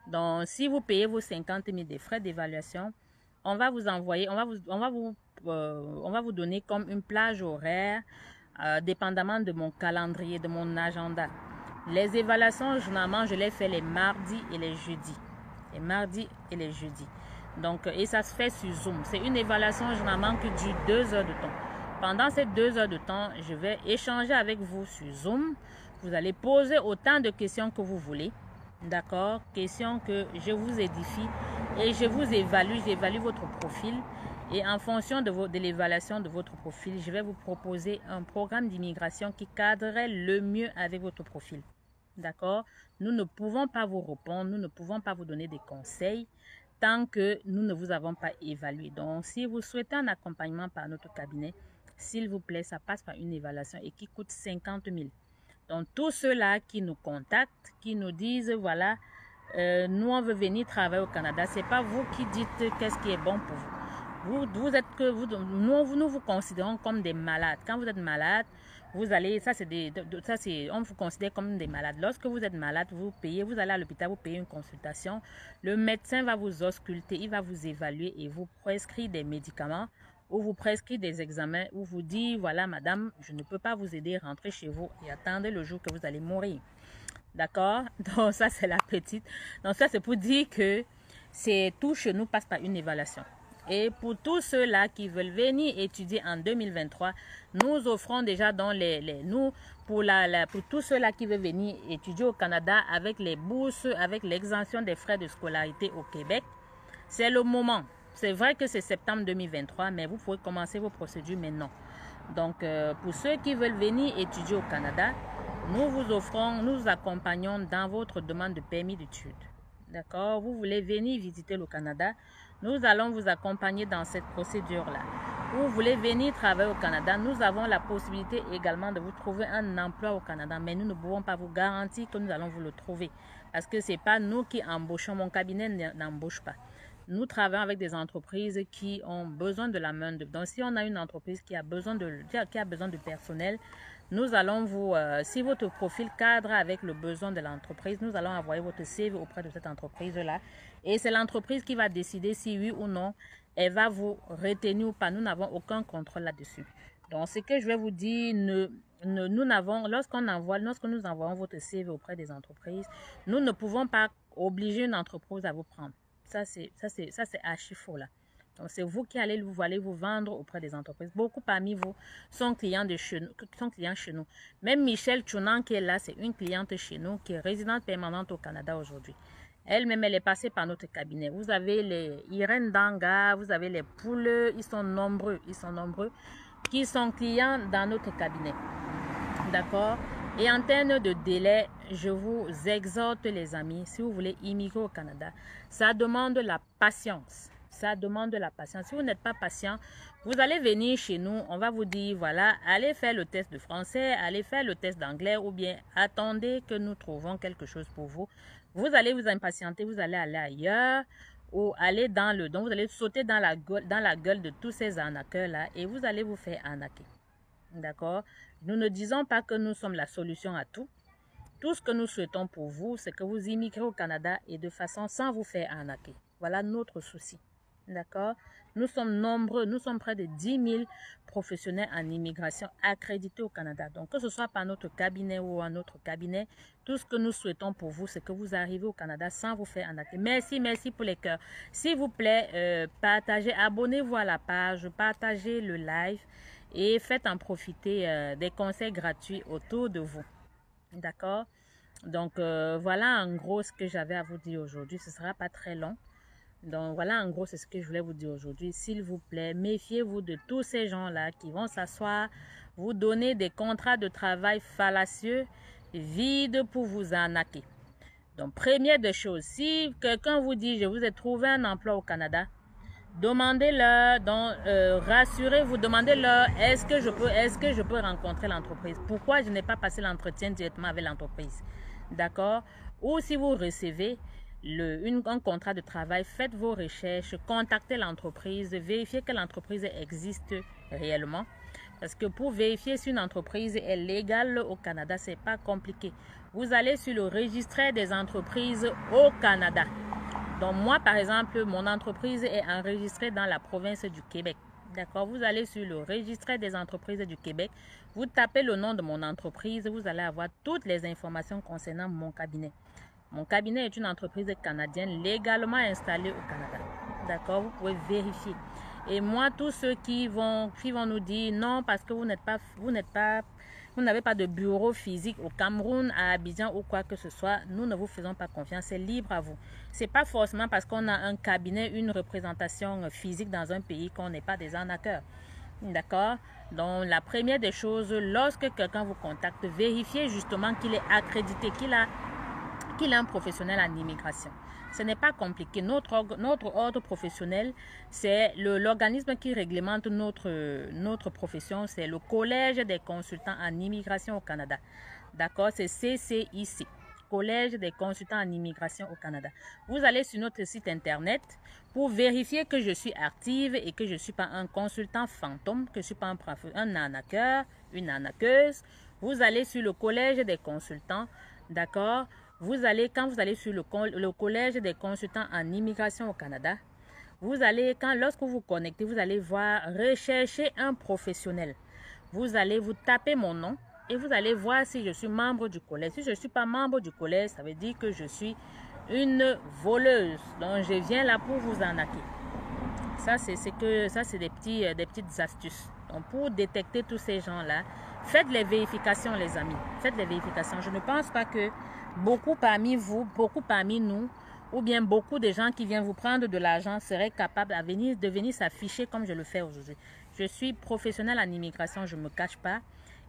Donc, si vous payez vos 50 000 des frais d'évaluation, on va vous envoyer, on va vous donner comme une plage horaire, dépendamment de mon calendrier, de mon agenda. Les évaluations, généralement, je les fais les mardis et les jeudis. Les mardis et les jeudis. Donc, et ça se fait sur Zoom. C'est une évaluation, généralement, qui dure 2 heures de temps. Pendant ces 2 heures de temps, je vais échanger avec vous sur Zoom. Vous allez poser autant de questions que vous voulez. D'accord? Questions que je vous édifie et je vous évalue. J'évalue votre profil. Et en fonction de l'évaluation de votre profil, je vais vous proposer un programme d'immigration qui cadrerait le mieux avec votre profil. D'accord? Nous ne pouvons pas vous répondre, nous ne pouvons pas vous donner des conseils tant que nous ne vous avons pas évalué. Donc, si vous souhaitez un accompagnement par notre cabinet, s'il vous plaît, ça passe par une évaluation et qui coûte 50 000. Donc, tous ceux-là qui nous contactent, qui nous disent, voilà, nous, on veut venir travailler au Canada, ce n'est pas vous qui dites qu'est-ce qui est bon pour vous. Nous vous considérons comme des malades. Quand vous êtes malade, vous allez, on vous considère comme des malades. Lorsque vous êtes malade, vous allez à l'hôpital, vous payez une consultation. Le médecin va vous ausculter, il va vous évaluer et vous prescrire des médicaments ou vous prescrire des examens ou vous dit, voilà madame, je ne peux pas vous aider, rentrez chez vous et attendez le jour que vous allez mourir. D'accord? Donc ça c'est la petite. Donc ça c'est pour dire que tout chez nous passe par une évaluation. Et pour tous ceux-là qui veulent venir étudier en 2023, nous offrons déjà dans pour tous ceux-là qui veulent venir étudier au Canada avec les bourses, avec l'exemption des frais de scolarité au Québec. C'est le moment. C'est vrai que c'est septembre 2023, mais vous pouvez commencer vos procédures maintenant. Donc, pour ceux qui veulent venir étudier au Canada, nous vous accompagnons dans votre demande de permis d'études. D'accord? Vous voulez venir visiter le Canada, nous allons vous accompagner dans cette procédure-là. Vous voulez venir travailler au Canada, nous avons la possibilité également de vous trouver un emploi au Canada, mais nous ne pouvons pas vous garantir que nous allons vous le trouver. Parce que ce n'est pas nous qui embauchons, mon cabinet n'embauche pas. Nous travaillons avec des entreprises qui ont besoin de la main-d'œuvre. Donc, si on a une entreprise qui a besoin de personnel, nous allons si votre profil cadre avec le besoin de l'entreprise, nous allons envoyer votre CV auprès de cette entreprise-là. Et c'est l'entreprise qui va décider si oui ou non, elle va vous retenir ou pas. Nous n'avons aucun contrôle là-dessus. Donc, ce que je vais vous dire, lorsque nous envoyons votre CV auprès des entreprises, nous ne pouvons pas obliger une entreprise à vous prendre. Ça, c'est archi faux là. Donc, c'est vous qui allez vous vendre auprès des entreprises. Beaucoup parmi vous sont clients chez nous. Même Michelle Chounan qui est là, c'est une cliente chez nous qui est résidente permanente au Canada aujourd'hui. Elle-même, elle est passée par notre cabinet. Vous avez les Irène Danga, vous avez les Pouleux, ils sont nombreux, qui sont clients dans notre cabinet. D'accord? Et en termes de délai, je vous exhorte les amis, si vous voulez immigrer au Canada, ça demande la patience. Ça demande de la patience. Si vous n'êtes pas patient, vous allez venir chez nous. On va vous dire, voilà, allez faire le test de français, allez faire le test d'anglais ou bien attendez que nous trouvons quelque chose pour vous. Vous allez vous impatienter, vous allez aller ailleurs ou aller dans le don. Vous allez sauter dans la gueule de tous ces arnaqueurs-là et vous allez vous faire arnaquer. D'accord? Nous ne disons pas que nous sommes la solution à tout. Tout ce que nous souhaitons pour vous, c'est que vous immigrez au Canada et de façon sans vous faire arnaquer. Voilà notre souci. D'accord? Nous sommes nombreux, nous sommes près de 10 000 professionnels en immigration accrédités au Canada. Donc, que ce soit par notre cabinet ou un autre cabinet, tout ce que nous souhaitons pour vous, c'est que vous arrivez au Canada sans vous faire arnaquer. Merci, merci pour les cœurs. S'il vous plaît, partagez, abonnez-vous à la page, partagez le live et faites en profiter des conseils gratuits autour de vous. D'accord? Donc, voilà en gros ce que j'avais à vous dire aujourd'hui. Ce ne sera pas très long. Donc voilà en gros c'est ce que je voulais vous dire aujourd'hui. S'il vous plaît, méfiez-vous de tous ces gens-là qui vont s'asseoir, vous donner des contrats de travail fallacieux, vides pour vous arnaquer. Donc première des choses, si quelqu'un vous dit je vous ai trouvé un emploi au Canada, demandez-leur, donc rassurez-vous, demandez-leur est-ce que je peux rencontrer l'entreprise. Pourquoi je n'ai pas passé l'entretien directement avec l'entreprise. D'accord? Ou si vous recevez un contrat de travail, faites vos recherches, contactez l'entreprise, vérifiez que l'entreprise existe réellement. Parce que pour vérifier si une entreprise est légale au Canada, c'est pas compliqué. Vous allez sur le registre des entreprises au Canada. Donc moi, par exemple, mon entreprise est enregistrée dans la province du Québec. D'accord? Vous allez sur le registre des entreprises du Québec. Vous tapez le nom de mon entreprise. Vous allez avoir toutes les informations concernant mon cabinet. Mon cabinet est une entreprise canadienne légalement installée au Canada. D'accord? Vous pouvez vérifier. Et moi, tous ceux qui vont nous dire non parce que vous n'avez pas de bureau physique au Cameroun, à Abidjan ou quoi que ce soit, nous ne vous faisons pas confiance. C'est libre à vous. C'est pas forcément parce qu'on a un cabinet, une représentation physique dans un pays qu'on n'est pas des arnaqueurs. D'accord? Donc, la première des choses, lorsque quelqu'un vous contacte, vérifiez justement qu'il est accrédité, qu'il est un professionnel en immigration. Ce n'est pas compliqué. Notre ordre professionnel, c'est l'organisme qui réglemente notre profession, c'est le Collège des consultants en immigration au Canada. D'accord? C'est CCIC, Collège des consultants en immigration au Canada. Vous allez sur notre site internet pour vérifier que je suis active et que je ne suis pas un consultant fantôme, que je ne suis pas un arnaqueur, une arnaqueuse. Vous allez sur le Collège des consultants, d'accord? Quand vous allez sur le Collège des consultants en immigration au Canada, lorsque vous vous connectez, vous allez voir rechercher un professionnel. Vous allez vous taper mon nom et vous allez voir si je suis membre du collège. Si je ne suis pas membre du collège, ça veut dire que je suis une voleuse. Donc je viens là pour vous arnaquer. Ça c'est des petites astuces. Donc pour détecter tous ces gens-là, faites les vérifications les amis. Faites les vérifications. Je ne pense pas que beaucoup parmi vous, beaucoup parmi nous, ou bien beaucoup de gens qui viennent vous prendre de l'argent seraient capables de venir s'afficher comme je le fais aujourd'hui. Je suis professionnelle en immigration, je ne me cache pas.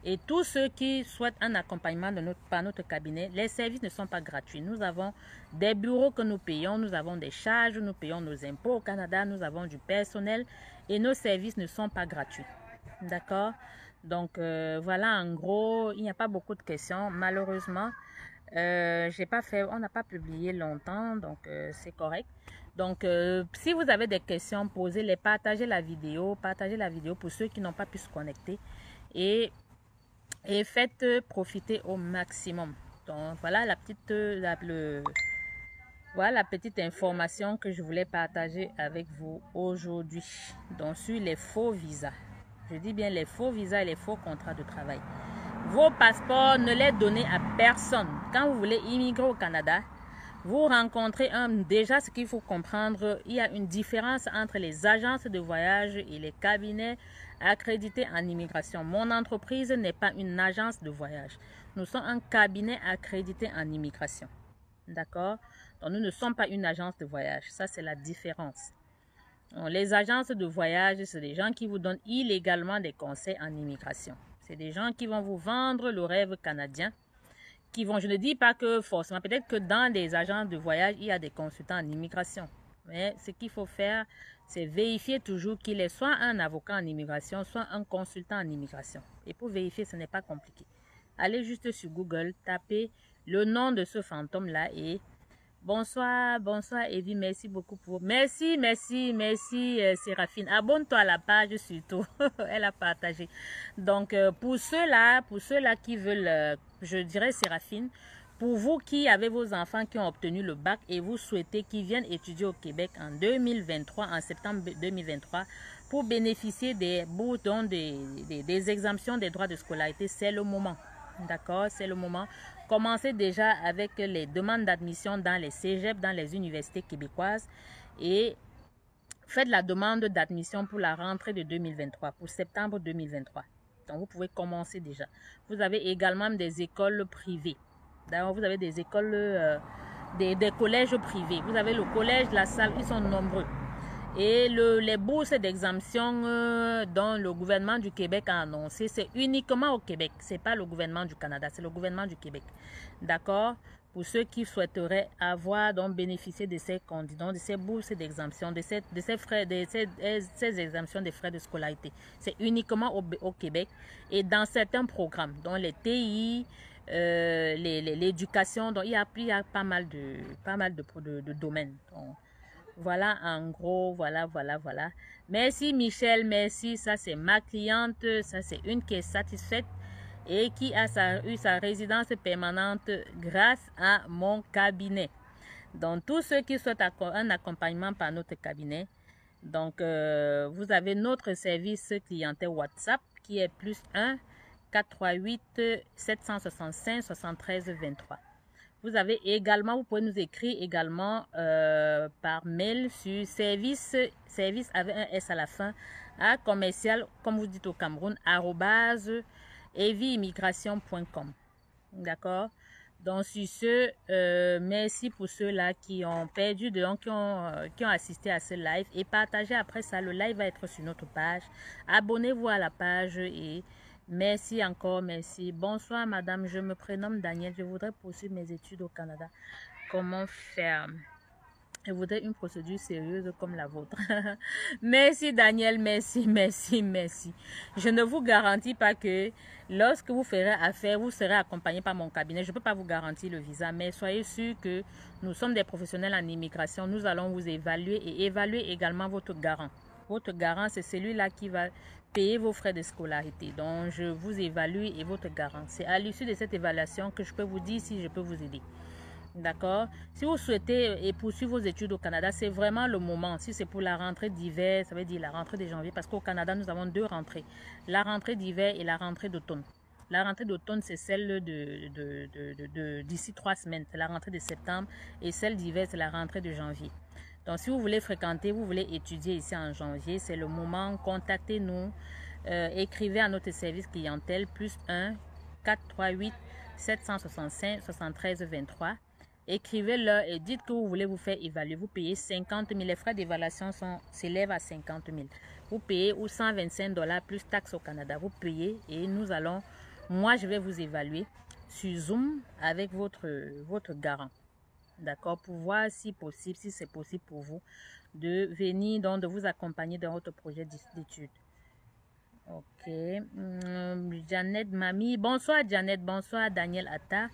Et tous ceux qui souhaitent un accompagnement par notre cabinet, les services ne sont pas gratuits. Nous avons des bureaux que nous payons, nous avons des charges, nous payons nos impôts au Canada, nous avons du personnel et nos services ne sont pas gratuits. D'accord? Donc voilà, en gros, il n'y a pas beaucoup de questions, malheureusement. On n'a pas publié longtemps, donc c'est correct. Donc si vous avez des questions, posez-les, partagez la vidéo pour ceux qui n'ont pas pu se connecter et faites profiter au maximum. Donc voilà la petite information que je voulais partager avec vous aujourd'hui. Donc sur les faux visas, je dis bien les faux visas et les faux contrats de travail. Vos passeports, ne les donnez à personne. Quand vous voulez immigrer au Canada, Vous rencontrez déjà ce qu'il faut comprendre, il y a une différence entre les agences de voyage et les cabinets accrédités en immigration. Mon entreprise n'est pas une agence de voyage. Nous sommes un cabinet accrédité en immigration. D'accord? Donc, nous ne sommes pas une agence de voyage. Ça, c'est la différence. Donc, les agences de voyage, c'est des gens qui vous donnent illégalement des conseils en immigration. C'est des gens qui vont vous vendre le rêve canadien. Je ne dis pas que forcément, peut-être que dans des agences de voyage, il y a des consultants en immigration. Mais ce qu'il faut faire, c'est vérifier toujours qu'il est soit un avocat en immigration, soit un consultant en immigration. Et pour vérifier, ce n'est pas compliqué. Allez juste sur Google, tapez le nom de ce fantôme-là et bonsoir Evie, merci beaucoup pour... Merci Séraphine. Abonne-toi à la page surtout, elle a partagé. Donc pour ceux-là qui veulent, je dirais Séraphine, pour vous qui avez vos enfants qui ont obtenu le bac et vous souhaitez qu'ils viennent étudier au Québec en 2023, en septembre 2023, pour bénéficier des bourses, des exemptions des droits de scolarité, c'est le moment. D'accord, c'est le moment. Commencez déjà avec les demandes d'admission dans les cégeps, dans les universités québécoises et faites la demande d'admission pour la rentrée de 2023, pour septembre 2023. Donc, vous pouvez commencer déjà. Vous avez également des écoles privées. D'ailleurs, vous avez des écoles, des collèges privés. Vous avez le collège, la salle, ils sont nombreux. Et les bourses d'exemption dont le gouvernement du Québec a annoncé, c'est uniquement au Québec. Ce n'est pas le gouvernement du Canada, c'est le gouvernement du Québec. D'accord? Pour ceux qui souhaiteraient avoir, donc bénéficier de ces candidats, de ces bourses d'exemption, de ces exemptions des frais de scolarité. C'est uniquement au Québec et dans certains programmes, dont les TI, l'éducation, donc il y a pas mal de domaines. Donc, voilà, en gros, voilà. Merci Michel, merci. Ça, c'est ma cliente. Ça, c'est une qui est satisfaite et qui a eu sa résidence permanente grâce à mon cabinet. Donc, tous ceux qui souhaitent un accompagnement par notre cabinet, donc, vous avez notre service clientèle WhatsApp qui est +1 438 765 73 23. Vous avez également, vous pouvez nous écrire également par mail sur service avec un S à la fin, à commercial, comme vous dites au Cameroun, @eviimmigration.com. D'accord? Donc, sur ce, merci pour ceux-là qui ont perdu, qui ont assisté à ce live et partagez après ça. Le live va être sur notre page. Abonnez-vous à la page et... Merci encore, merci. Bonsoir madame, je me prénomme Daniel. Je voudrais poursuivre mes études au Canada. Comment faire? Je voudrais une procédure sérieuse comme la vôtre. Merci Daniel, merci. Je ne vous garantis pas que lorsque vous ferez affaire, vous serez accompagné par mon cabinet. Je ne peux pas vous garantir le visa, mais soyez sûr que nous sommes des professionnels en immigration. Nous allons vous évaluer et évaluer également votre garant. Votre garant, c'est celui-là qui va payer vos frais de scolarité. Donc, je vous évalue et votre garant. C'est à l'issue de cette évaluation que je peux vous dire si je peux vous aider. D'accord? Si vous souhaitez poursuivre vos études au Canada, c'est vraiment le moment. Si c'est pour la rentrée d'hiver, ça veut dire la rentrée de janvier, parce qu'au Canada, nous avons deux rentrées. La rentrée d'hiver et la rentrée d'automne. La rentrée d'automne, c'est celle d'ici 3 semaines. C'est la rentrée de septembre. Et celle d'hiver, c'est la rentrée de janvier. Donc, si vous voulez fréquenter, vous voulez étudier ici en janvier, c'est le moment. Contactez-nous. Écrivez à notre service clientèle +1 438 765 73 23. Écrivez-leur et dites que vous voulez vous faire évaluer. Vous payez 50 000. Les frais d'évaluation s'élèvent à 50 000. Vous payez ou 125 $ plus taxes au Canada. Vous payez et moi je vais vous évaluer sur Zoom avec votre garant. D'accord, pour voir si c'est possible pour vous de venir, donc de vous accompagner dans votre projet d'études. Ok. Janet Mami, bonsoir Janet, bonsoir Daniel Atta.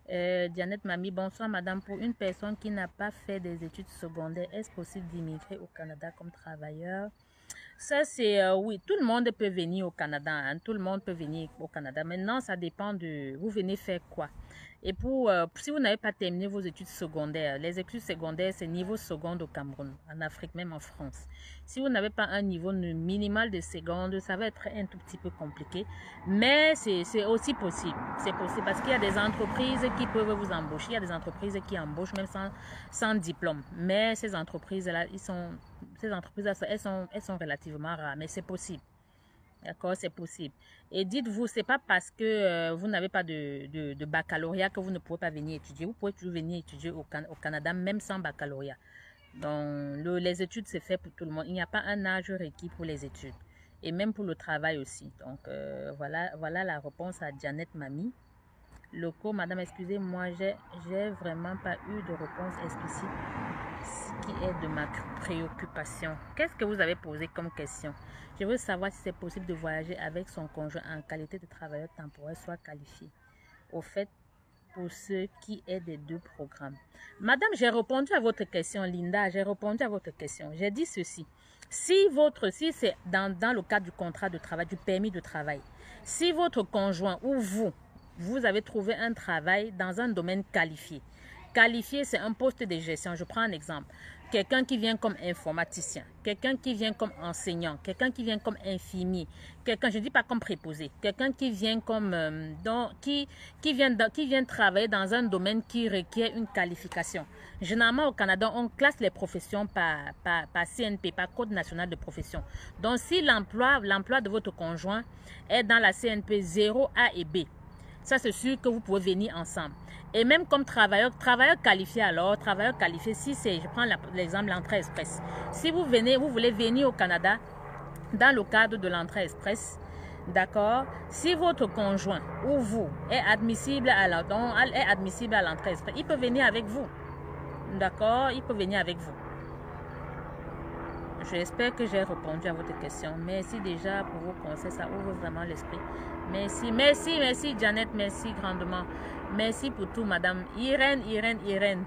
Janet Mami, bonsoir madame. Pour une personne qui n'a pas fait des études secondaires, est-ce possible d'immigrer au Canada comme travailleur? Ça, c'est oui, tout le monde peut venir au Canada. Hein, tout le monde peut venir au Canada. Maintenant, ça dépend de vous venez faire quoi. Et si vous n'avez pas terminé vos études secondaires, les études secondaires, c'est niveau seconde au Cameroun, en Afrique, même en France. Si vous n'avez pas un niveau minimal de seconde, ça va être un tout petit peu compliqué. Mais c'est aussi possible. C'est possible parce qu'il y a des entreprises qui peuvent vous embaucher. Il y a des entreprises qui embauchent même sans diplôme. Mais ces entreprises-là, elles sont relativement rares. Mais c'est possible. D'accord, c'est possible. Et dites-vous, c'est pas parce que vous n'avez pas de baccalauréat que vous ne pouvez pas venir étudier. Vous pouvez toujours venir étudier au Canada, même sans baccalauréat. Donc, les études, c'est fait pour tout le monde. Il n'y a pas un âge requis pour les études. Et même pour le travail aussi. Donc, voilà la réponse à Janet Mami. Locaux, madame, excusez-moi, j'ai vraiment pas eu de réponse explicite, ce qui est de ma préoccupation. Qu'est-ce que vous avez posé comme question? Je veux savoir si c'est possible de voyager avec son conjoint en qualité de travailleur temporaire, soit qualifié. Au fait, pour ce qui est des deux programmes. Madame, j'ai répondu à votre question, Linda, j'ai répondu à votre question. J'ai dit ceci. Si c'est dans le cadre du contrat de travail, du permis de travail, si votre conjoint ou vous avez trouvé un travail dans un domaine qualifié. Qualifié, c'est un poste de gestion. Je prends un exemple. Quelqu'un qui vient comme informaticien, quelqu'un qui vient comme enseignant, quelqu'un qui vient comme infirmier, quelqu'un, je ne dis pas comme préposé, quelqu'un qui vient comme qui vient travailler dans un domaine qui requiert une qualification. Généralement au Canada, on classe les professions par CNP, par Code national de profession. Donc si l'emploi de votre conjoint est dans la CNP 0, A et B, ça c'est sûr que vous pouvez venir ensemble. Et même comme travailleur qualifié alors, travailleur qualifié, si c'est, je prends l'exemple de l'entrée express. Si vous voulez venir au Canada dans le cadre de l'entrée express, d'accord, si votre conjoint ou vous est admissible à l'entrée express, il peut venir avec vous. D'accord, il peut venir avec vous. J'espère que j'ai répondu à votre question. Merci déjà pour vos conseils, ça ouvre vraiment l'esprit. Merci Janet, merci grandement. Merci pour tout madame. Irène.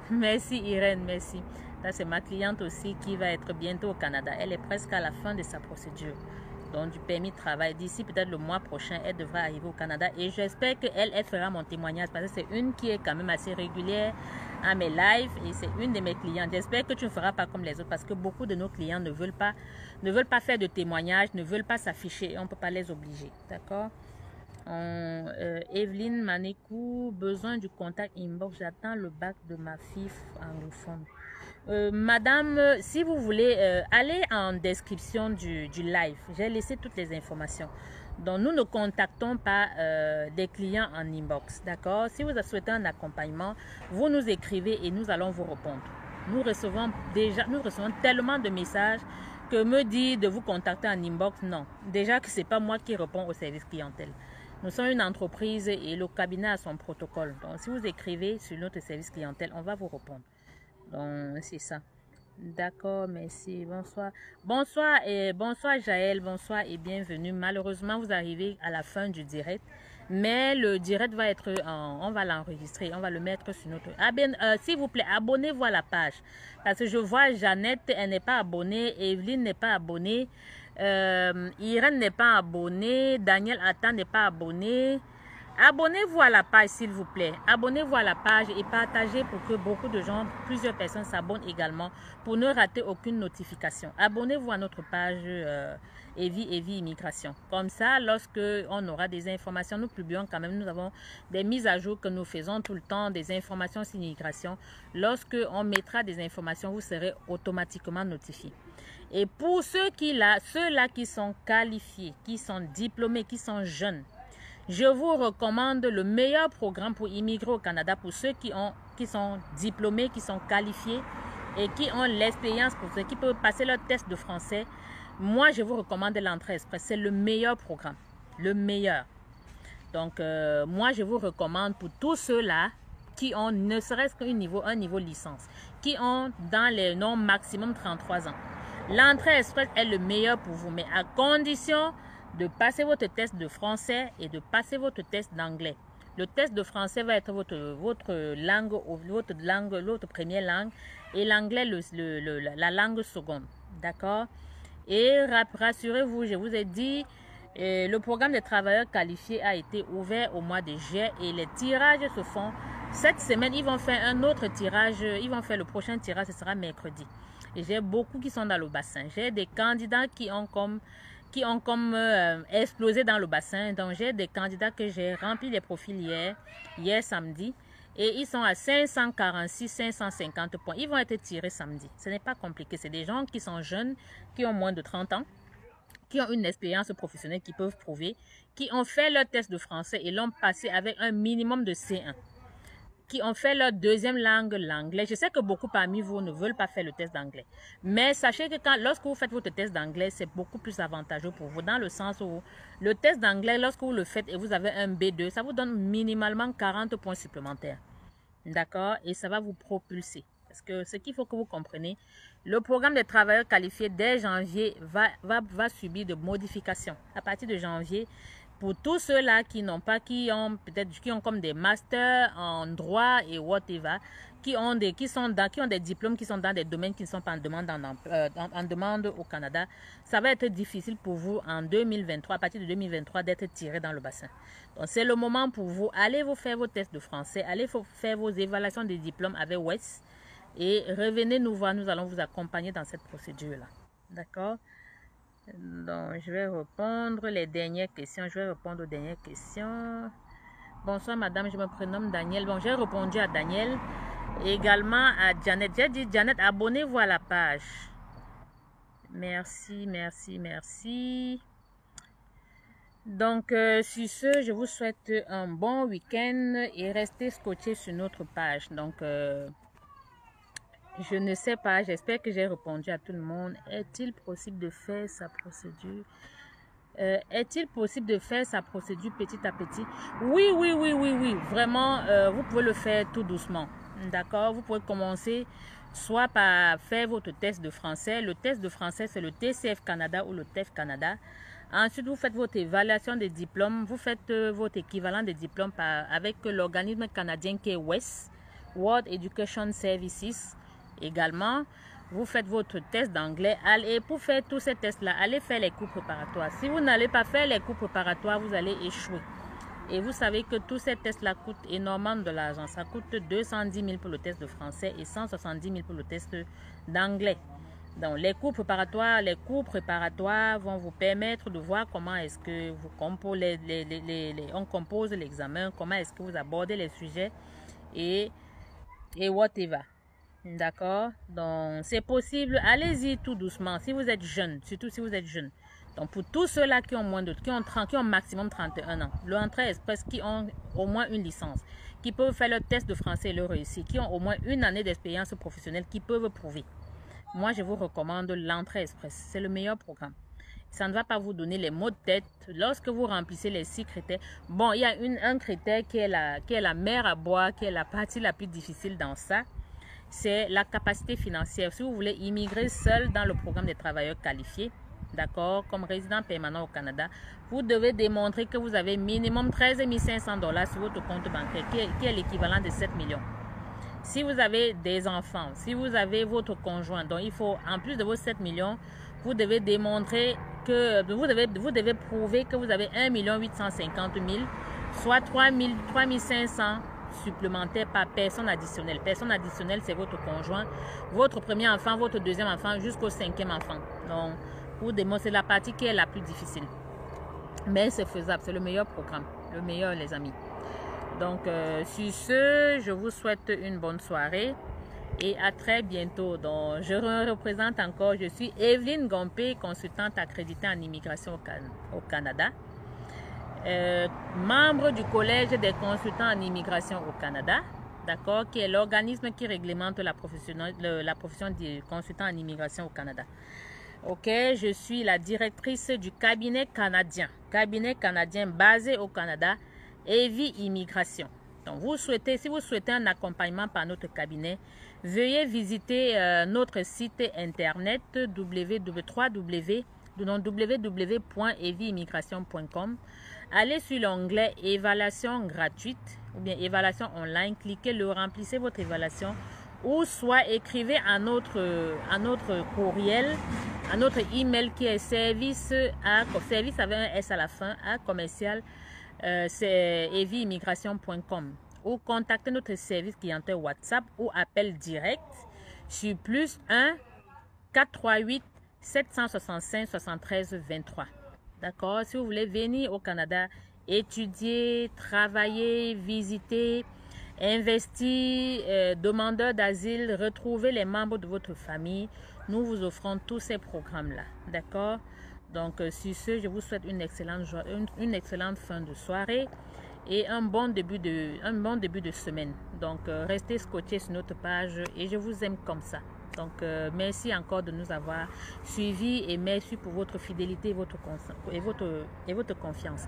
Merci Irène, merci. Ça c'est ma cliente aussi qui va être bientôt au Canada. Elle est presque à la fin de sa procédure. Donc du permis de travail. D'ici peut-être le mois prochain, elle devra arriver au Canada. Et j'espère qu'elle fera mon témoignage parce que c'est une qui est quand même assez régulière à mes lives et c'est une de mes clientes. J'espère que tu ne feras pas comme les autres parce que beaucoup de nos clients ne veulent pas faire de témoignages, ne veulent pas s'afficher et on ne peut pas les obliger. D'accord? Evelyne Manekou, besoin du contact inbox. J'attends le bac de ma fille anglophone. Madame, si vous voulez, allez en description du live. J'ai laissé toutes les informations. Donc, nous ne contactons pas des clients en inbox. D'accord? Si vous souhaitez un accompagnement, vous nous écrivez et nous allons vous répondre. Nous recevons tellement de messages que me dire de vous contacter en inbox, non. Déjà que ce n'est pas moi qui réponds au service clientèle. Nous sommes une entreprise et le cabinet a son protocole. Donc, si vous écrivez sur notre service clientèle, on va vous répondre. Donc, c'est ça. D'accord, merci. Bonsoir. Bonsoir Jaël, bonsoir et bienvenue. Malheureusement, vous arrivez à la fin du direct. Mais le direct va être, on va l'enregistrer, on va le mettre sur notre... s'il vous plaît, abonnez-vous à la page. Parce que je vois Jeannette, elle n'est pas abonnée, Evelyne n'est pas abonnée, Irène n'est pas abonnée, Daniel Attan n'est pas abonné. Abonnez-vous à la page s'il vous plaît. Abonnez-vous à la page et partagez pour que beaucoup de gens, plusieurs personnes s'abonnent également pour ne rater aucune notification. Abonnez-vous à notre page Evie Immigration. Comme ça, lorsque on aura des informations, nous publions quand même, nous avons des mises à jour que nous faisons tout le temps, des informations sur l'immigration. Lorsque on mettra des informations, vous serez automatiquement notifié. Et pour ceux-là qui sont qualifiés, qui sont diplômés, qui sont jeunes, je vous recommande le meilleur programme pour immigrer au Canada pour ceux qui sont diplômés, qui sont qualifiés et qui ont l'expérience, pour ceux qui peuvent passer leur test de français. Moi, je vous recommande l'entrée express. C'est le meilleur programme. Le meilleur. Donc, moi, je vous recommande pour tous ceux-là qui ont ne serait-ce qu'un niveau licence, qui ont dans les normes maximum 33 ans. L'entrée express est le meilleur pour vous, mais à condition de passer votre test de français et de passer votre test d'anglais. Le test de français va être votre première langue et l'anglais la langue seconde. D'accord? Et rassurez-vous, je vous ai dit, le programme des travailleurs qualifiés a été ouvert au mois de juillet et les tirages se font Cette semaine, ils vont faire un autre tirage. Ils vont faire le prochain tirage, ce sera mercredi. Et j'ai beaucoup qui sont dans le bassin. J'ai des candidats qui ont comme explosé dans le bassin. Donc, j'ai des candidats que j'ai rempli les profils hier samedi. Et ils sont à 546, 550 points. Ils vont être tirés samedi. Ce n'est pas compliqué. C'est des gens qui sont jeunes, qui ont moins de 30 ans, qui ont une expérience professionnelle, qui peuvent prouver, qui ont fait leur test de français et l'ont passé avec un minimum de C1, qui ont fait leur deuxième langue, l'anglais. Je sais que beaucoup parmi vous ne veulent pas faire le test d'anglais. Mais sachez que lorsque vous faites votre test d'anglais, c'est beaucoup plus avantageux pour vous. Dans le sens où le test d'anglais, lorsque vous le faites et vous avez un B2, ça vous donne minimalement 40 points supplémentaires. D'accord? Et ça va vous propulser. Parce que ce qu'il faut que vous compreniez, le programme des travailleurs qualifiés dès janvier va subir de modifications. À partir de janvier, pour tous ceux-là qui n'ont pas, qui ont comme des masters en droit et whatever, qui ont des diplômes qui sont dans des domaines qui ne sont pas en demande au Canada, ça va être difficile pour vous en 2023, à partir de 2023, d'être tiré dans le bassin. Donc c'est le moment pour vous. Allez vous faire vos tests de français, allez faire vos évaluations des diplômes avec WES et revenez nous voir, nous allons vous accompagner dans cette procédure-là. D'accord? Donc, je vais répondre les dernières questions. Je vais répondre aux dernières questions. Bonsoir, madame. Je me prénomme Daniel. Bon, j'ai répondu à Daniel. Également à Janet. J'ai dit, Janet, abonnez-vous à la page. Merci, merci, merci. Donc, sur ce, je vous souhaite un bon week-end et restez scotchés sur notre page. Donc, je ne sais pas, j'espère que j'ai répondu à tout le monde. Est-il possible de faire sa procédure? Est-il possible de faire sa procédure petit à petit? Oui, oui, oui, oui, oui. Vraiment, vous pouvez le faire tout doucement. D'accord? Vous pouvez commencer soit par faire votre test de français. Le test de français, c'est le TCF Canada ou le TEF Canada. Ensuite, vous faites votre évaluation des diplômes. Vous faites votre équivalent des diplômes avec l'organisme canadien qui est WES, World Education Services. Également, vous faites votre test d'anglais. Et pour faire tous ces tests-là, allez faire les cours préparatoires. Si vous n'allez pas faire les cours préparatoires, vous allez échouer. Et vous savez que tous ces tests-là coûtent énormément de l'argent. Ça coûte 210 000 pour le test de français et 170 000 pour le test d'anglais. Donc, les cours préparatoires vont vous permettre de voir comment est-ce que vous composez on compose l'examen, comment est-ce que vous abordez les sujets et whatever. D'accord? Donc, c'est possible. Allez-y tout doucement. Si vous êtes jeune, surtout si vous êtes jeune. Donc, pour tous ceux-là qui ont maximum 31 ans, le Entrée Express, qui ont au moins une licence, qui peuvent faire le test de français et le réussir, qui ont au moins une année d'expérience professionnelle, qui peuvent prouver. Moi, je vous recommande l'Entrée Express. C'est le meilleur programme. Ça ne va pas vous donner les mots de tête. Lorsque vous remplissez les 6 critères, bon, il y a un critère qui est la mer à boire, qui est la partie la plus difficile dans ça. C'est la capacité financière. Si vous voulez immigrer seul dans le programme des travailleurs qualifiés, d'accord, comme résident permanent au Canada, vous devez démontrer que vous avez minimum 13 500 $ sur votre compte bancaire, qui est l'équivalent de 7 millions. Si vous avez des enfants, si vous avez votre conjoint, donc il faut, en plus de vos 7 millions, vous devez démontrer que, vous devez prouver que vous avez 1 850 000, soit 3 500 supplémentaires par personne additionnelle. Personne additionnelle, c'est votre conjoint, votre premier enfant, votre deuxième enfant, jusqu'au 5e enfant. Donc, pour démontrer, c'est la partie qui est la plus difficile. Mais c'est faisable, c'est le meilleur programme, le meilleur, les amis. Donc, sur ce, je vous souhaite une bonne soirée et à très bientôt. Donc, je représente encore, je suis Evelyne Gompé, consultante accréditée en immigration au Canada. Membre du Collège des consultants en immigration au Canada, d'accord, qui est l'organisme qui réglemente la profession de consultant en immigration au Canada. Ok, je suis la directrice du cabinet canadien basé au Canada, Evie Immigration. Donc, si vous souhaitez un accompagnement par notre cabinet, veuillez visiter notre site internet www.evieimmigration.com. Allez sur l'onglet évaluation gratuite ou bien évaluation online, cliquez le, remplissez votre évaluation ou soit écrivez à notre courriel, à notre email qui est service avec un S à la fin, à commercial, c'est evieimmigration.com ou contactez notre service clientèle WhatsApp ou appel direct sur +1 438 765 73 23. D'accord? Si vous voulez venir au Canada, étudier, travailler, visiter, investir, demandeur d'asile, retrouver les membres de votre famille, nous vous offrons tous ces programmes-là. D'accord? Donc, sur ce, je vous souhaite une excellente fin de soirée et un bon début de semaine. Donc, restez scotchés sur notre page et je vous aime comme ça. Donc, merci encore de nous avoir suivis et merci pour votre fidélité et votre confiance.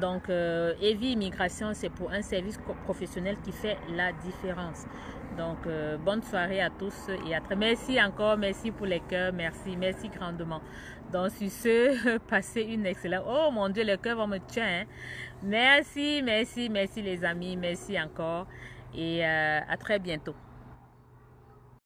Donc, Evie Immigration, c'est pour un service professionnel qui fait la différence. Donc, bonne soirée à tous et à très. Merci encore, merci pour les cœurs, merci grandement. Donc, sur ce, passez une excellente. Oh mon Dieu, le cœur va me tuer. Hein? Merci les amis, merci encore et à très bientôt.